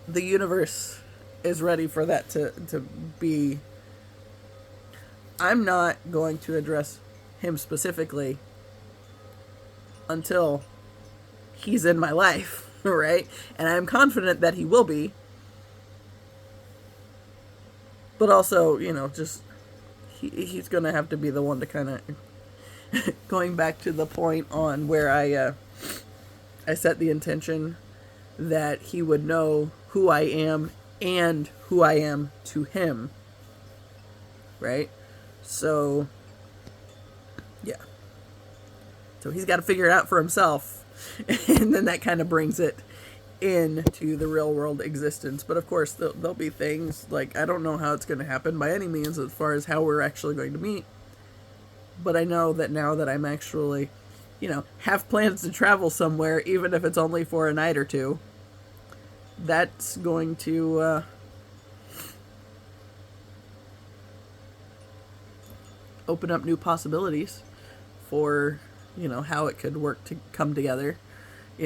the universe is ready for that to be... I'm not going to address him specifically until he's in my life, right? And I'm confident that he will be. But also, you know, just... He's going to have to be the one to kind of... going back to the point on where I set the intention that he would know who I am and who I am to him. Right? So, yeah. So he's got to figure it out for himself. And then that kind of brings it into the real world existence. But of course, there'll be things like, I don't know how it's going to happen by any means as far as how we're actually going to meet. But I know that now that I'm actually, you know, have plans to travel somewhere, even if it's only for a night or two, that's going to open up new possibilities for, you know, how it could work to come together.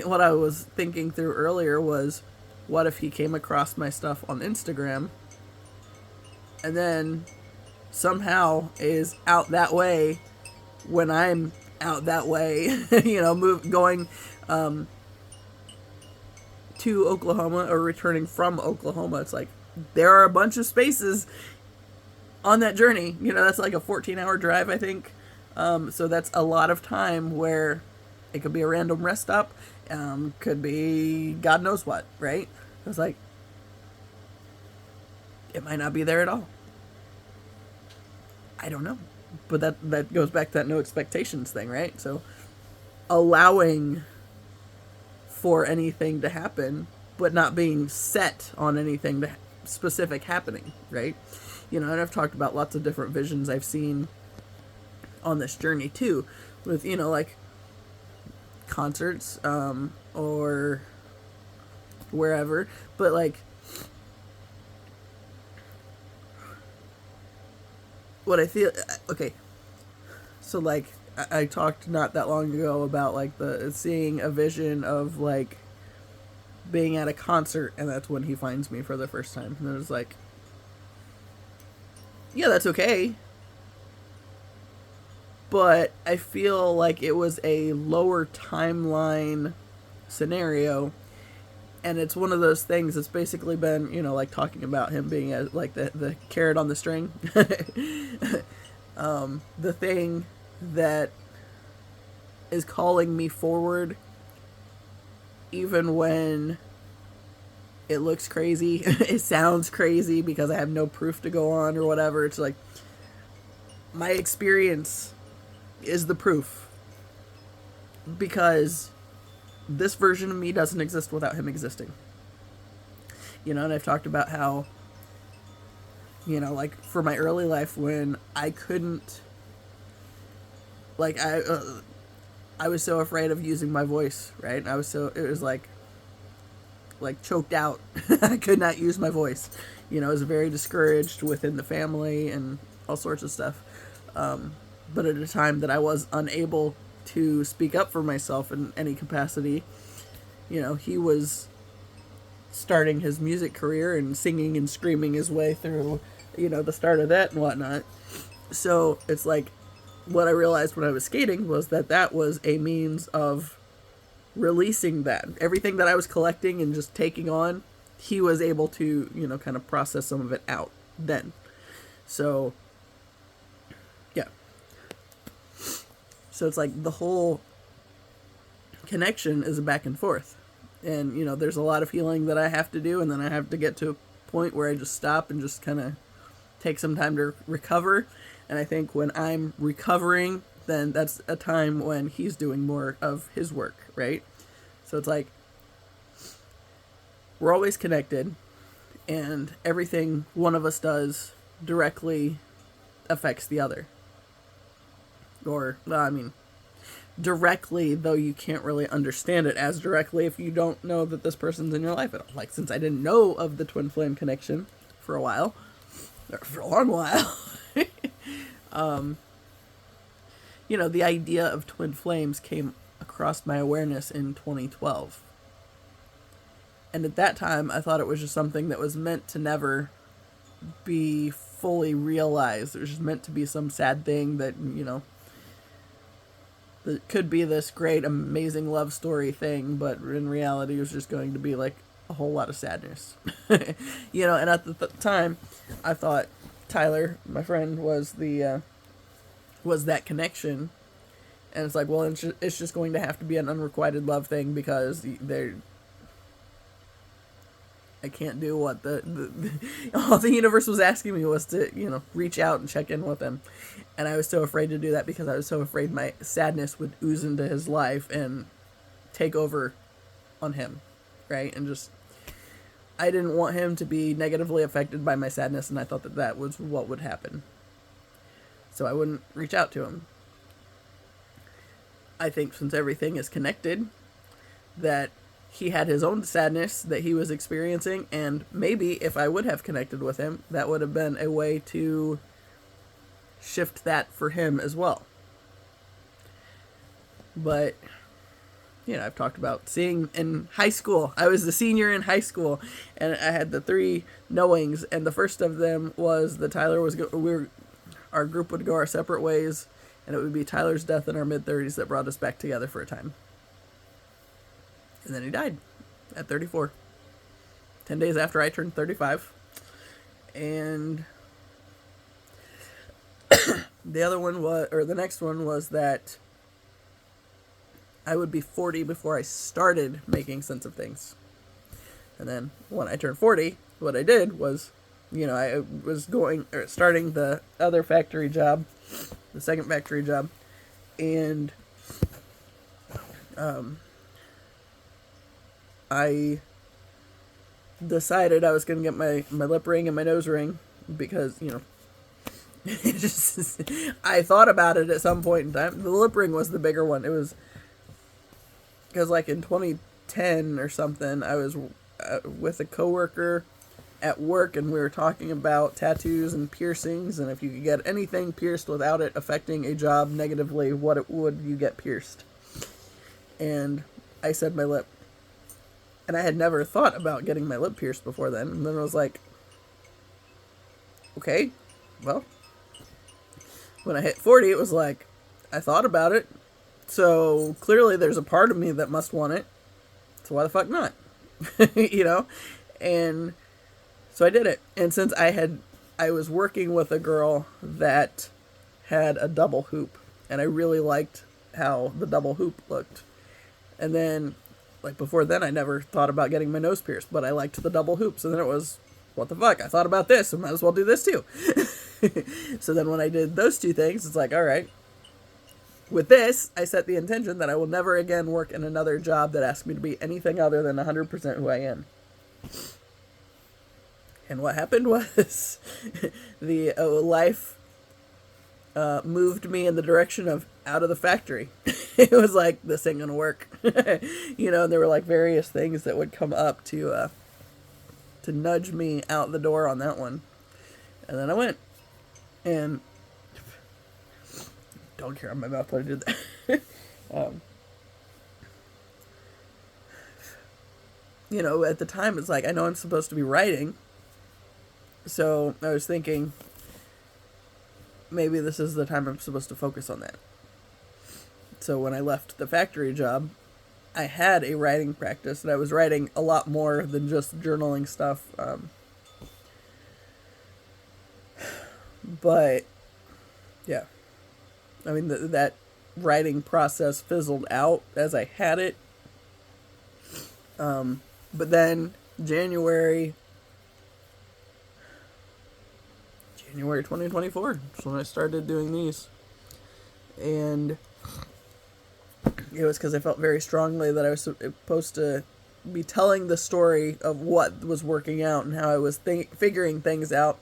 What I was thinking through earlier was, what if he came across my stuff on Instagram and then somehow is out that way when I'm out that way, you know, going to Oklahoma or returning from Oklahoma. It's like, there are a bunch of spaces on that journey. You know, that's like a 14-hour drive, I think. So that's a lot of time where it could be a random rest stop. Could be God knows what, right? It's like, it might not be there at all. I don't know. But that goes back to that no expectations thing, right? So allowing for anything to happen, but not being set on anything specific happening, right? You know, and I've talked about lots of different visions I've seen on this journey too, with, you know, like concerts, or wherever, but like, what I feel, okay, so like, I talked not that long ago about like seeing a vision of like being at a concert, and that's when he finds me for the first time, and it was like, yeah, that's okay, but I feel like it was a lower timeline scenario, and it's one of those things that's basically been, you know, like talking about him being like the carrot on the string. The thing that is calling me forward even when it looks crazy, it sounds crazy because I have no proof to go on or whatever. It's like, my experience is the proof, because this version of me doesn't exist without him existing. You know, and I've talked about how, you know, like for my early life when I couldn't, like I was so afraid of using my voice, right? And it was like choked out. I could not use my voice. You know, I was very discouraged within the family and all sorts of stuff. But at a time that I was unable to speak up for myself in any capacity, you know, he was starting his music career and singing and screaming his way through, you know, the start of that and whatnot. So it's like, what I realized when I was skating was that was a means of releasing that. Everything that I was collecting and just taking on, he was able to, you know, kind of process some of it out then. So, yeah. So it's like the whole connection is a back and forth. And, you know, there's a lot of healing that I have to do, and then I have to get to a point where I just stop and just kind of take some time to recover. And I think when I'm recovering, then that's a time when he's doing more of his work, right? So it's like, we're always connected, and everything one of us does directly affects the other. Or, well, I mean, directly, though you can't really understand it as directly if you don't know that this person's in your life at all. Like, since I didn't know of the twin flame connection for a while, or for a long while, you know, the idea of twin flames came across my awareness in 2012. And at that time, I thought it was just something that was meant to never be fully realized. It was just meant to be some sad thing that, you know, that could be this great, amazing love story thing, but in reality, it was just going to be like a whole lot of sadness. You know, and at the time, I thought Tyler, my friend, was that connection. And it's like, well, it's just going to have to be an unrequited love thing because I can't do what all the universe was asking me was to, you know, reach out and check in with him. And I was so afraid to do that because I was so afraid my sadness would ooze into his life and take over on him, right? And just, I didn't want him to be negatively affected by my sadness, and I thought that was what would happen. So I wouldn't reach out to him. I think since everything is connected, that he had his own sadness that he was experiencing, and maybe if I would have connected with him, that would have been a way to shift that for him as well. But, you know, I've talked about seeing in high school. I was the senior in high school, and I had the 3 knowings, and the first of them was that Tyler was, our group would go our separate ways, and it would be Tyler's death in our mid-30s that brought us back together for a time. And then he died at 34. 10 days after I turned 35. And the other one was, or the next one was that I would be 40 before I started making sense of things. And then when I turned 40, what I did was, you know, I was starting the other factory job, the second factory job, and I decided I was going to get my lip ring and my nose ring because, you know, it just, I thought about it at some point in time. The lip ring was the bigger one. It was because, like, in 2010 or something, I was with a coworker at work, and we were talking about tattoos and piercings, and if you could get anything pierced without it affecting a job negatively, what would you get pierced? And I said my lip. And I had never thought about getting my lip pierced before then. And then I was like, okay, well, when I hit 40, it was like, I thought about it. So clearly there's a part of me that must want it. So why the fuck not? You know? And so I did it. And since I was working with a girl that had a double hoop, and I really liked how the double hoop looked. And then, like, before then, I never thought about getting my nose pierced, but I liked the double hoops. And then it was, what the fuck? I thought about this, I might as well do this too. So then when I did those 2 things, it's like, all right. With this, I set the intention that I will never again work in another job that asks me to be anything other than 100% who I am. And what happened was the life moved me in the direction of out of the factory. It was like, this ain't gonna work. You know, and there were like various things that would come up to nudge me out the door on that one. And then I went. And don't care on my mouth when I did that. You know, at the time, it's like, I know I'm supposed to be writing. So I was thinking, maybe this is the time I'm supposed to focus on that. So when I left the factory job, I had a writing practice, and I was writing a lot more than just journaling stuff. But, yeah. I mean, that writing process fizzled out as I had it. But then January January 2024. So when I started doing these. And it was because I felt very strongly that I was supposed to be telling the story of what was working out and how I was figuring things out.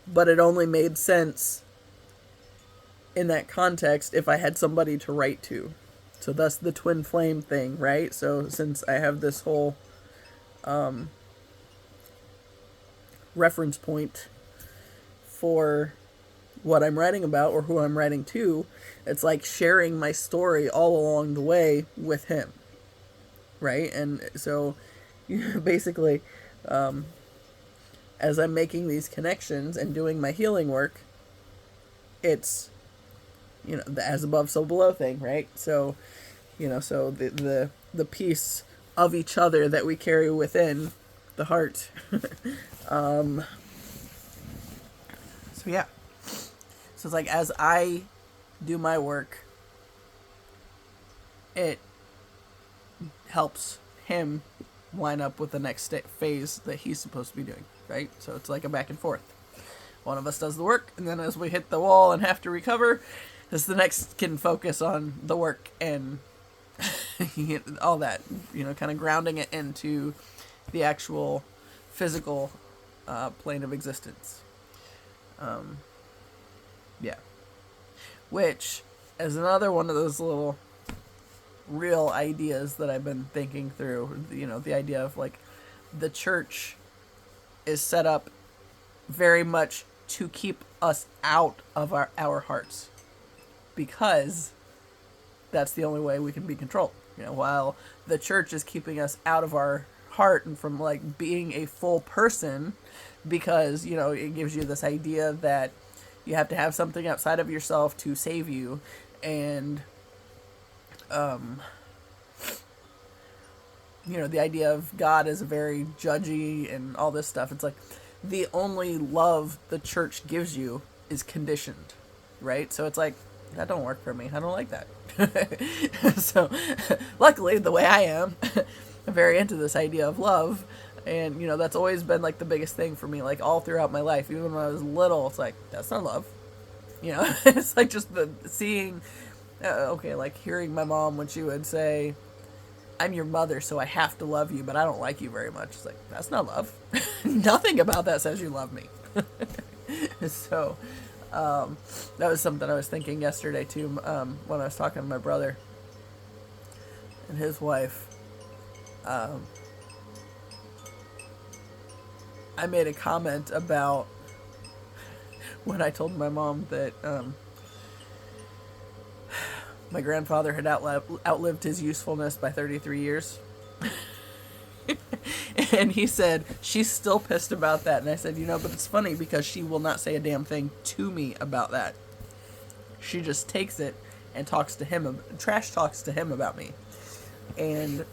But it only made sense in that context if I had somebody to write to. So thus the twin flame thing, right? So since I have this whole reference point for what I'm writing about or who I'm writing to, it's like sharing my story all along the way with him, right? And so basically, as I'm making these connections and doing my healing work, it's, you know, the as above, so below thing, right? So, you know, so the piece of each other that we carry within the heart. So yeah. So it's like, as I do my work, it helps him line up with the next phase that he's supposed to be doing, right? So it's like a back and forth. One of us does the work, and then as we hit the wall and have to recover, as the next can focus on the work and all that, you know, kind of grounding it into the actual physical plane of existence. Yeah. Which is another one of those little real ideas that I've been thinking through. You know, the idea of like the church is set up very much to keep us out of our hearts, because that's the only way we can be controlled. You know, while the church is keeping us out of our heart and from like being a full person, because, you know, it gives you this idea that you have to have something outside of yourself to save you, and you know, the idea of God is very judgy and all this stuff. It's like the only love the church gives you is conditioned, right? So it's like, that don't work for me. I don't like that. So luckily, the way I am, I'm very into this idea of love. And, you know, that's always been like the biggest thing for me, like all throughout my life. Even when I was little, it's like, that's not love. You know, it's like just the seeing, okay, like hearing my mom when she would say, I'm your mother, so I have to love you, but I don't like you very much. It's like, that's not love. Nothing about that says you love me. So, that was something I was thinking yesterday too, when I was talking to my brother and his wife. I made a comment about when I told my mom that my grandfather had outlived his usefulness by 33 years. And he said, she's still pissed about that. And I said, you know, but it's funny because she will not say a damn thing to me about that. She just takes it and talks to him, trash talks to him about me. And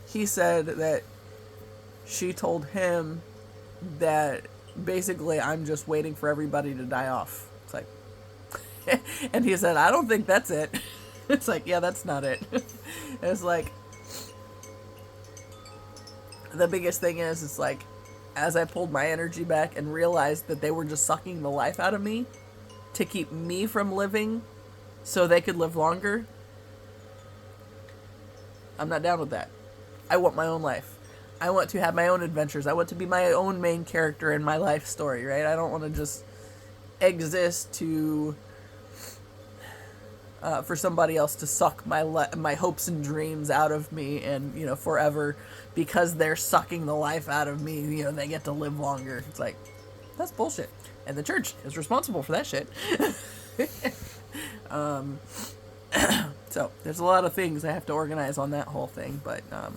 he said that she told him that basically I'm just waiting for everybody to die off. It's like, and he said, I don't think that's it. It's like, yeah, that's not it. It's like, the biggest thing is, it's like, as I pulled my energy back and realized that they were just sucking the life out of me to keep me from living so they could live longer, I'm not down with that. I want my own life. I want to have my own adventures. I want to be my own main character in my life story, right? I don't want to just exist to for somebody else to suck my hopes and dreams out of me, and, you know, forever, because they're sucking the life out of me, you know, they get to live longer. It's like, that's bullshit. And the church is responsible for that shit. So there's a lot of things I have to organize on that whole thing, but I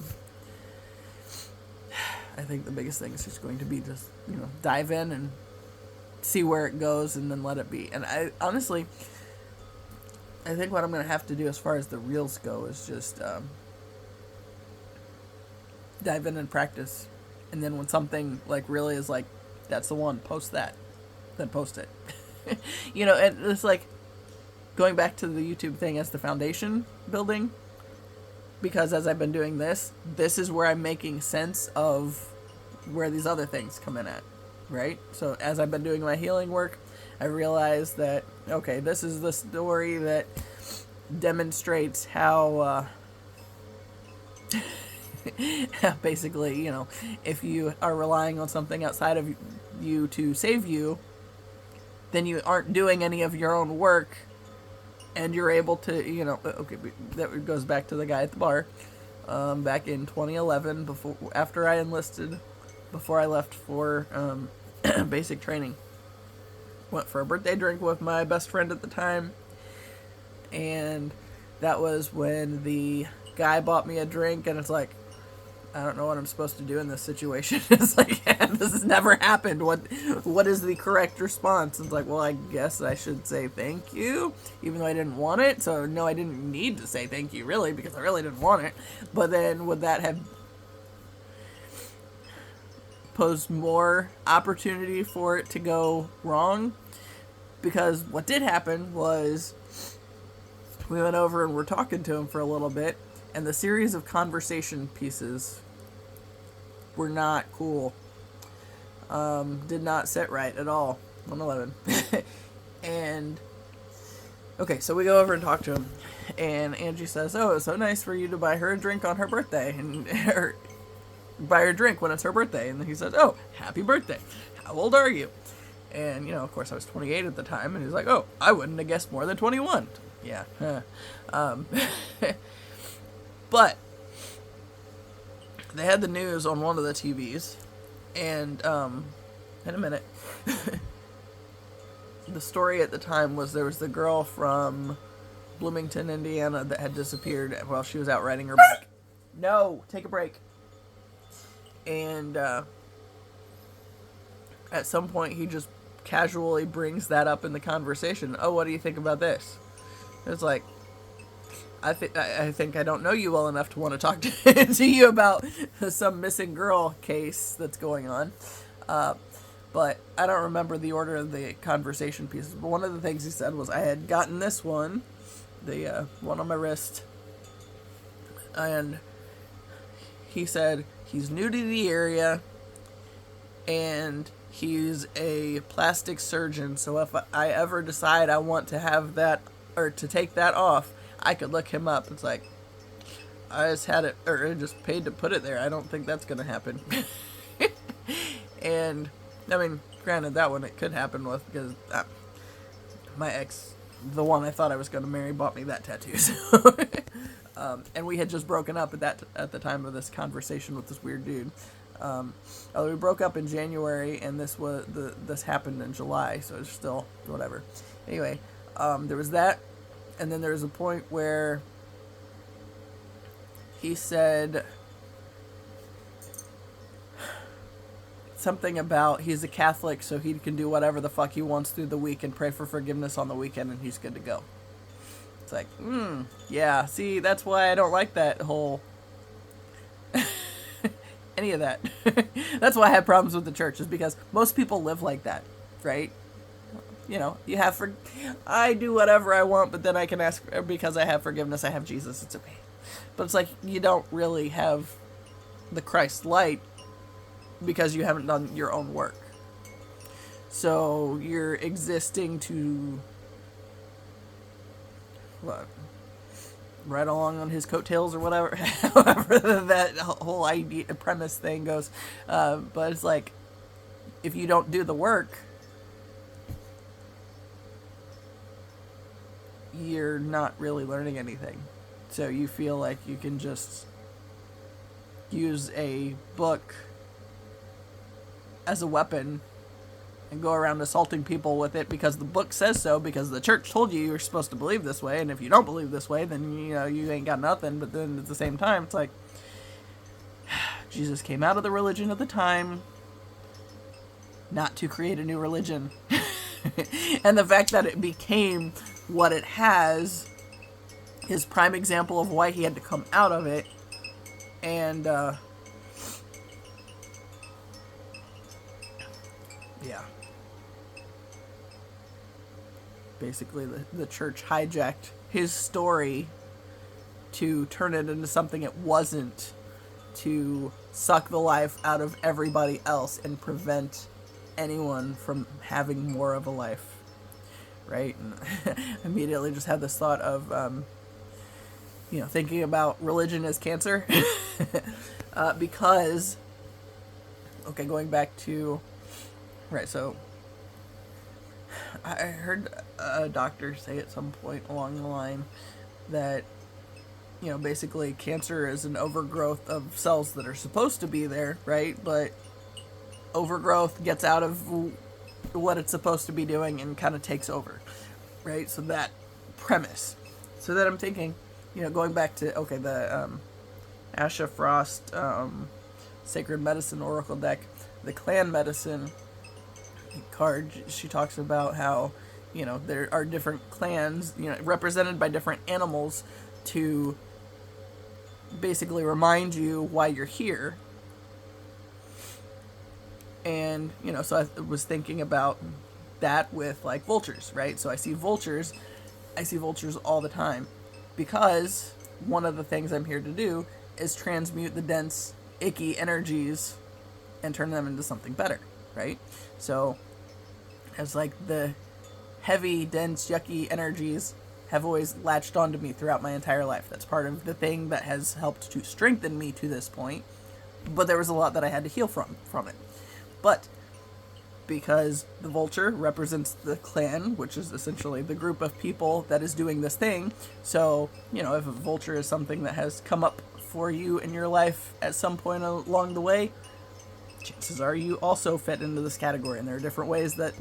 think the biggest thing is just going to be just, you know, dive in and see where it goes and then let it be. And I honestly, I think what I'm going to have to do as far as the reels go is just dive in and practice. And then when something like really is like, that's the one, post that. Then post it. You know, and it's like going back to the YouTube thing as the foundation building. Because as I've been doing this is where I'm making sense of where these other things come in at. Right? So as I've been doing my healing work, I realized that, okay, this is the story that demonstrates how, basically, you know, if you are relying on something outside of you to save you, then you aren't doing any of your own work, and you're able to, you know, okay, that goes back to the guy at the bar, back in 2011, after I enlisted, before I left for basic training. Went for a birthday drink with my best friend at the time, and that was when the guy bought me a drink, and it's like, I don't know what I'm supposed to do in this situation. It's like, this has never happened. What is the correct response? It's like, well, I guess I should say thank you, even though I didn't want it. So, no, I didn't need to say thank you, really, because I really didn't want it. But then, would that have posed more opportunity for it to go wrong? Because what did happen was, we went over and we're talking to him for a little bit, and the series of conversation pieces were not cool. Did not sit right at all. 111. And, okay, so we go over and talk to him, and Angie says, oh, it's so nice for you to buy her a drink on her birthday, and or buy her a drink when it's her birthday. And then he says, oh, happy birthday. How old are you? And, you know, of course, I was 28 at the time, and he's like, oh, I wouldn't have guessed more than 21. Yeah. But they had the news on one of the TVs, and in a minute, the story at the time was there was the girl from Bloomington, Indiana that had disappeared while she was out riding her bike. No, take a break. And at some point, he just casually brings that up in the conversation. Oh, what do you think about this? It's like, I think I don't know you well enough to want to talk to you about some missing girl case that's going on. But I don't remember the order of the conversation pieces. But one of the things he said was I had gotten this one, the one on my wrist, and he said he's new to the area, and he's a plastic surgeon, so if I ever decide I want to have that, or to take that off, I could look him up. It's like, I just had it, or I just paid to put it there. I don't think that's going to happen. And, I mean, granted, that one it could happen with, because my ex, the one I thought I was going to marry, bought me that tattoo. So and we had just broken up at the time of this conversation with this weird dude. We broke up in January, and this happened in July, so it's still whatever. Anyway, there was that, and then there was a point where he said something about he's a Catholic, so he can do whatever the fuck he wants through the week and pray for forgiveness on the weekend, and he's good to go. It's like, yeah, see, that's why I don't like that whole any of that. That's why I have problems with the church, is because most people live like that, right? You know, I do whatever I want, but then I can ask, because I have forgiveness, I have Jesus, it's okay. But it's like, you don't really have the Christ light because you haven't done your own work. So you're existing to right along on his coattails or whatever, however that whole idea premise thing goes. But it's like, if you don't do the work, you're not really learning anything. So you feel like you can just use a book as a weapon and go around assaulting people with it because the book says so, because the church told you you're supposed to believe this way, and if you don't believe this way, then, you know, you ain't got nothing. But then at the same time, it's like, Jesus came out of the religion of the time not to create a new religion. And the fact that it became what it has is prime example of why he had to come out of it. And yeah, basically the church hijacked his story to turn it into something it wasn't, to suck the life out of everybody else and prevent anyone from having more of a life. right? And immediately just had this thought of, thinking about religion as cancer. Because, okay, going back to, right, so I heard a doctor say at some point along the line that, basically cancer is an overgrowth of cells that are supposed to be there, right? But overgrowth gets out of what it's supposed to be doing and kind of takes over, right? So that premise. So that I'm thinking, going back to, okay, the Asha Frost Sacred Medicine Oracle deck, the Clan Medicine card, she talks about how, there are different clans, represented by different animals to basically remind you why you're here. And, so I was thinking about that with, like, vultures, right? So I see vultures all the time, because one of the things I'm here to do is transmute the dense, icky energies and turn them into something better, right? So, as like the heavy, dense, yucky energies have always latched onto me throughout my entire life. That's part of the thing that has helped to strengthen me to this point. But there was a lot that I had to heal from it. But because the vulture represents the clan, which is essentially the group of people that is doing this thing, so, if a vulture is something that has come up for you in your life at some point along the way, chances are you also fit into this category. And there are different ways that,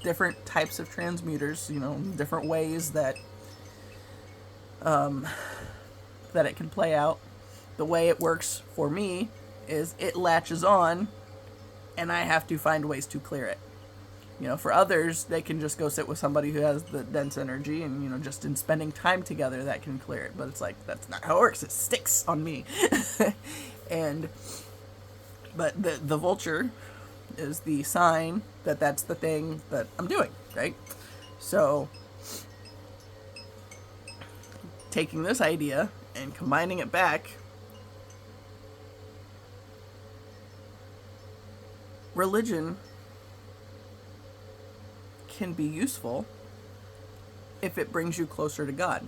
different types of transmuters, different ways that that it can play out. The way it works for me is it latches on and I have to find ways to clear it. For others, they can just go sit with somebody who has the dense energy and, just in spending time together, that can clear it. But it's like, that's not how it works. It sticks on me. But the vulture is the sign that that's the thing that I'm doing, right? So, taking this idea and combining it back, religion can be useful if it brings you closer to God.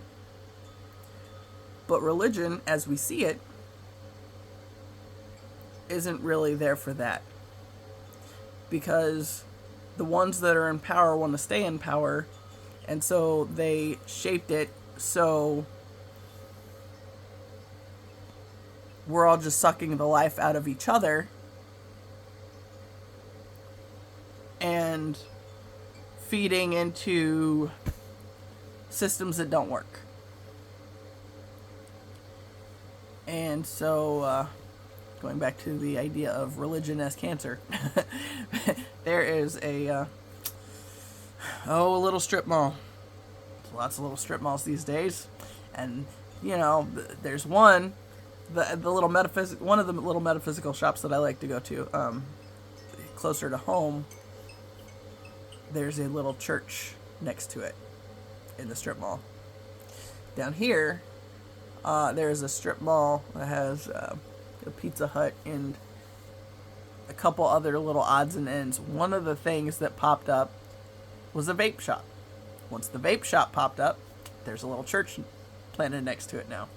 But religion, as we see it, isn't really there for that. Because the ones that are in power want to stay in power, and so they shaped it so we're all just sucking the life out of each other and feeding into systems that don't work. And so, going back to the idea of religion as cancer, there is a little strip mall. There's lots of little strip malls these days, and there's one, one of the little metaphysical shops that I like to go to, closer to home. There's a little church next to it in the strip mall. Down here, there's a strip mall that has a Pizza Hut and a couple other little odds and ends. One of the things that popped up was a vape shop. Once the vape shop popped up, there's a little church planted next to it now.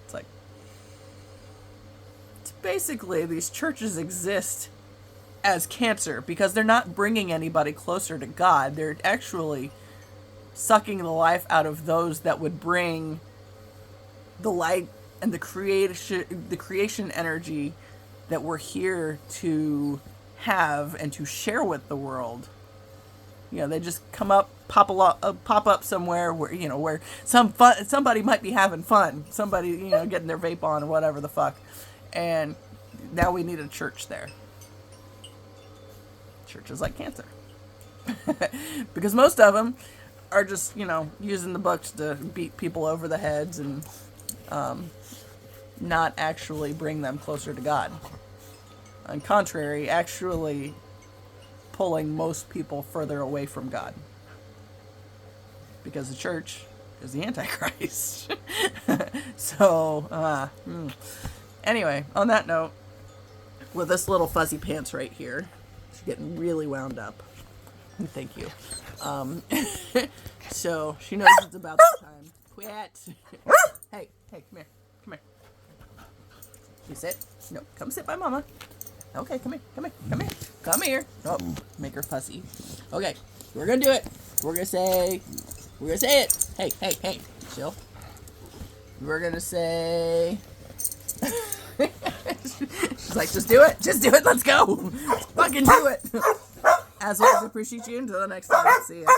It's basically, these churches exist as cancer because they're not bringing anybody closer to God. They're actually sucking the life out of those that would bring the light and the creation energy that we're here to have and to share with the world. They just come up, pop up somewhere where somebody might be having fun, somebody getting their vape on or whatever the fuck, and now we need a church there. Churches like cancer. Because most of them are just, using the books to beat people over the heads and not actually bring them closer to God. On contrary, actually pulling most people further away from God. Because the church is the Antichrist. So, anyway, on that note, with this little fuzzy pants right here, getting really wound up. Thank you. So she knows it's about the time. Quit. Hey, come here. Come here. You sit? No, come sit by Mama. Okay, come here. Come here. Oh, make her fussy. Okay, we're gonna do it. We're gonna say it. Hey, chill. We're gonna say. She's like, just do it. Let's go. Fucking do it. As always, appreciate you. Until the next time, see ya.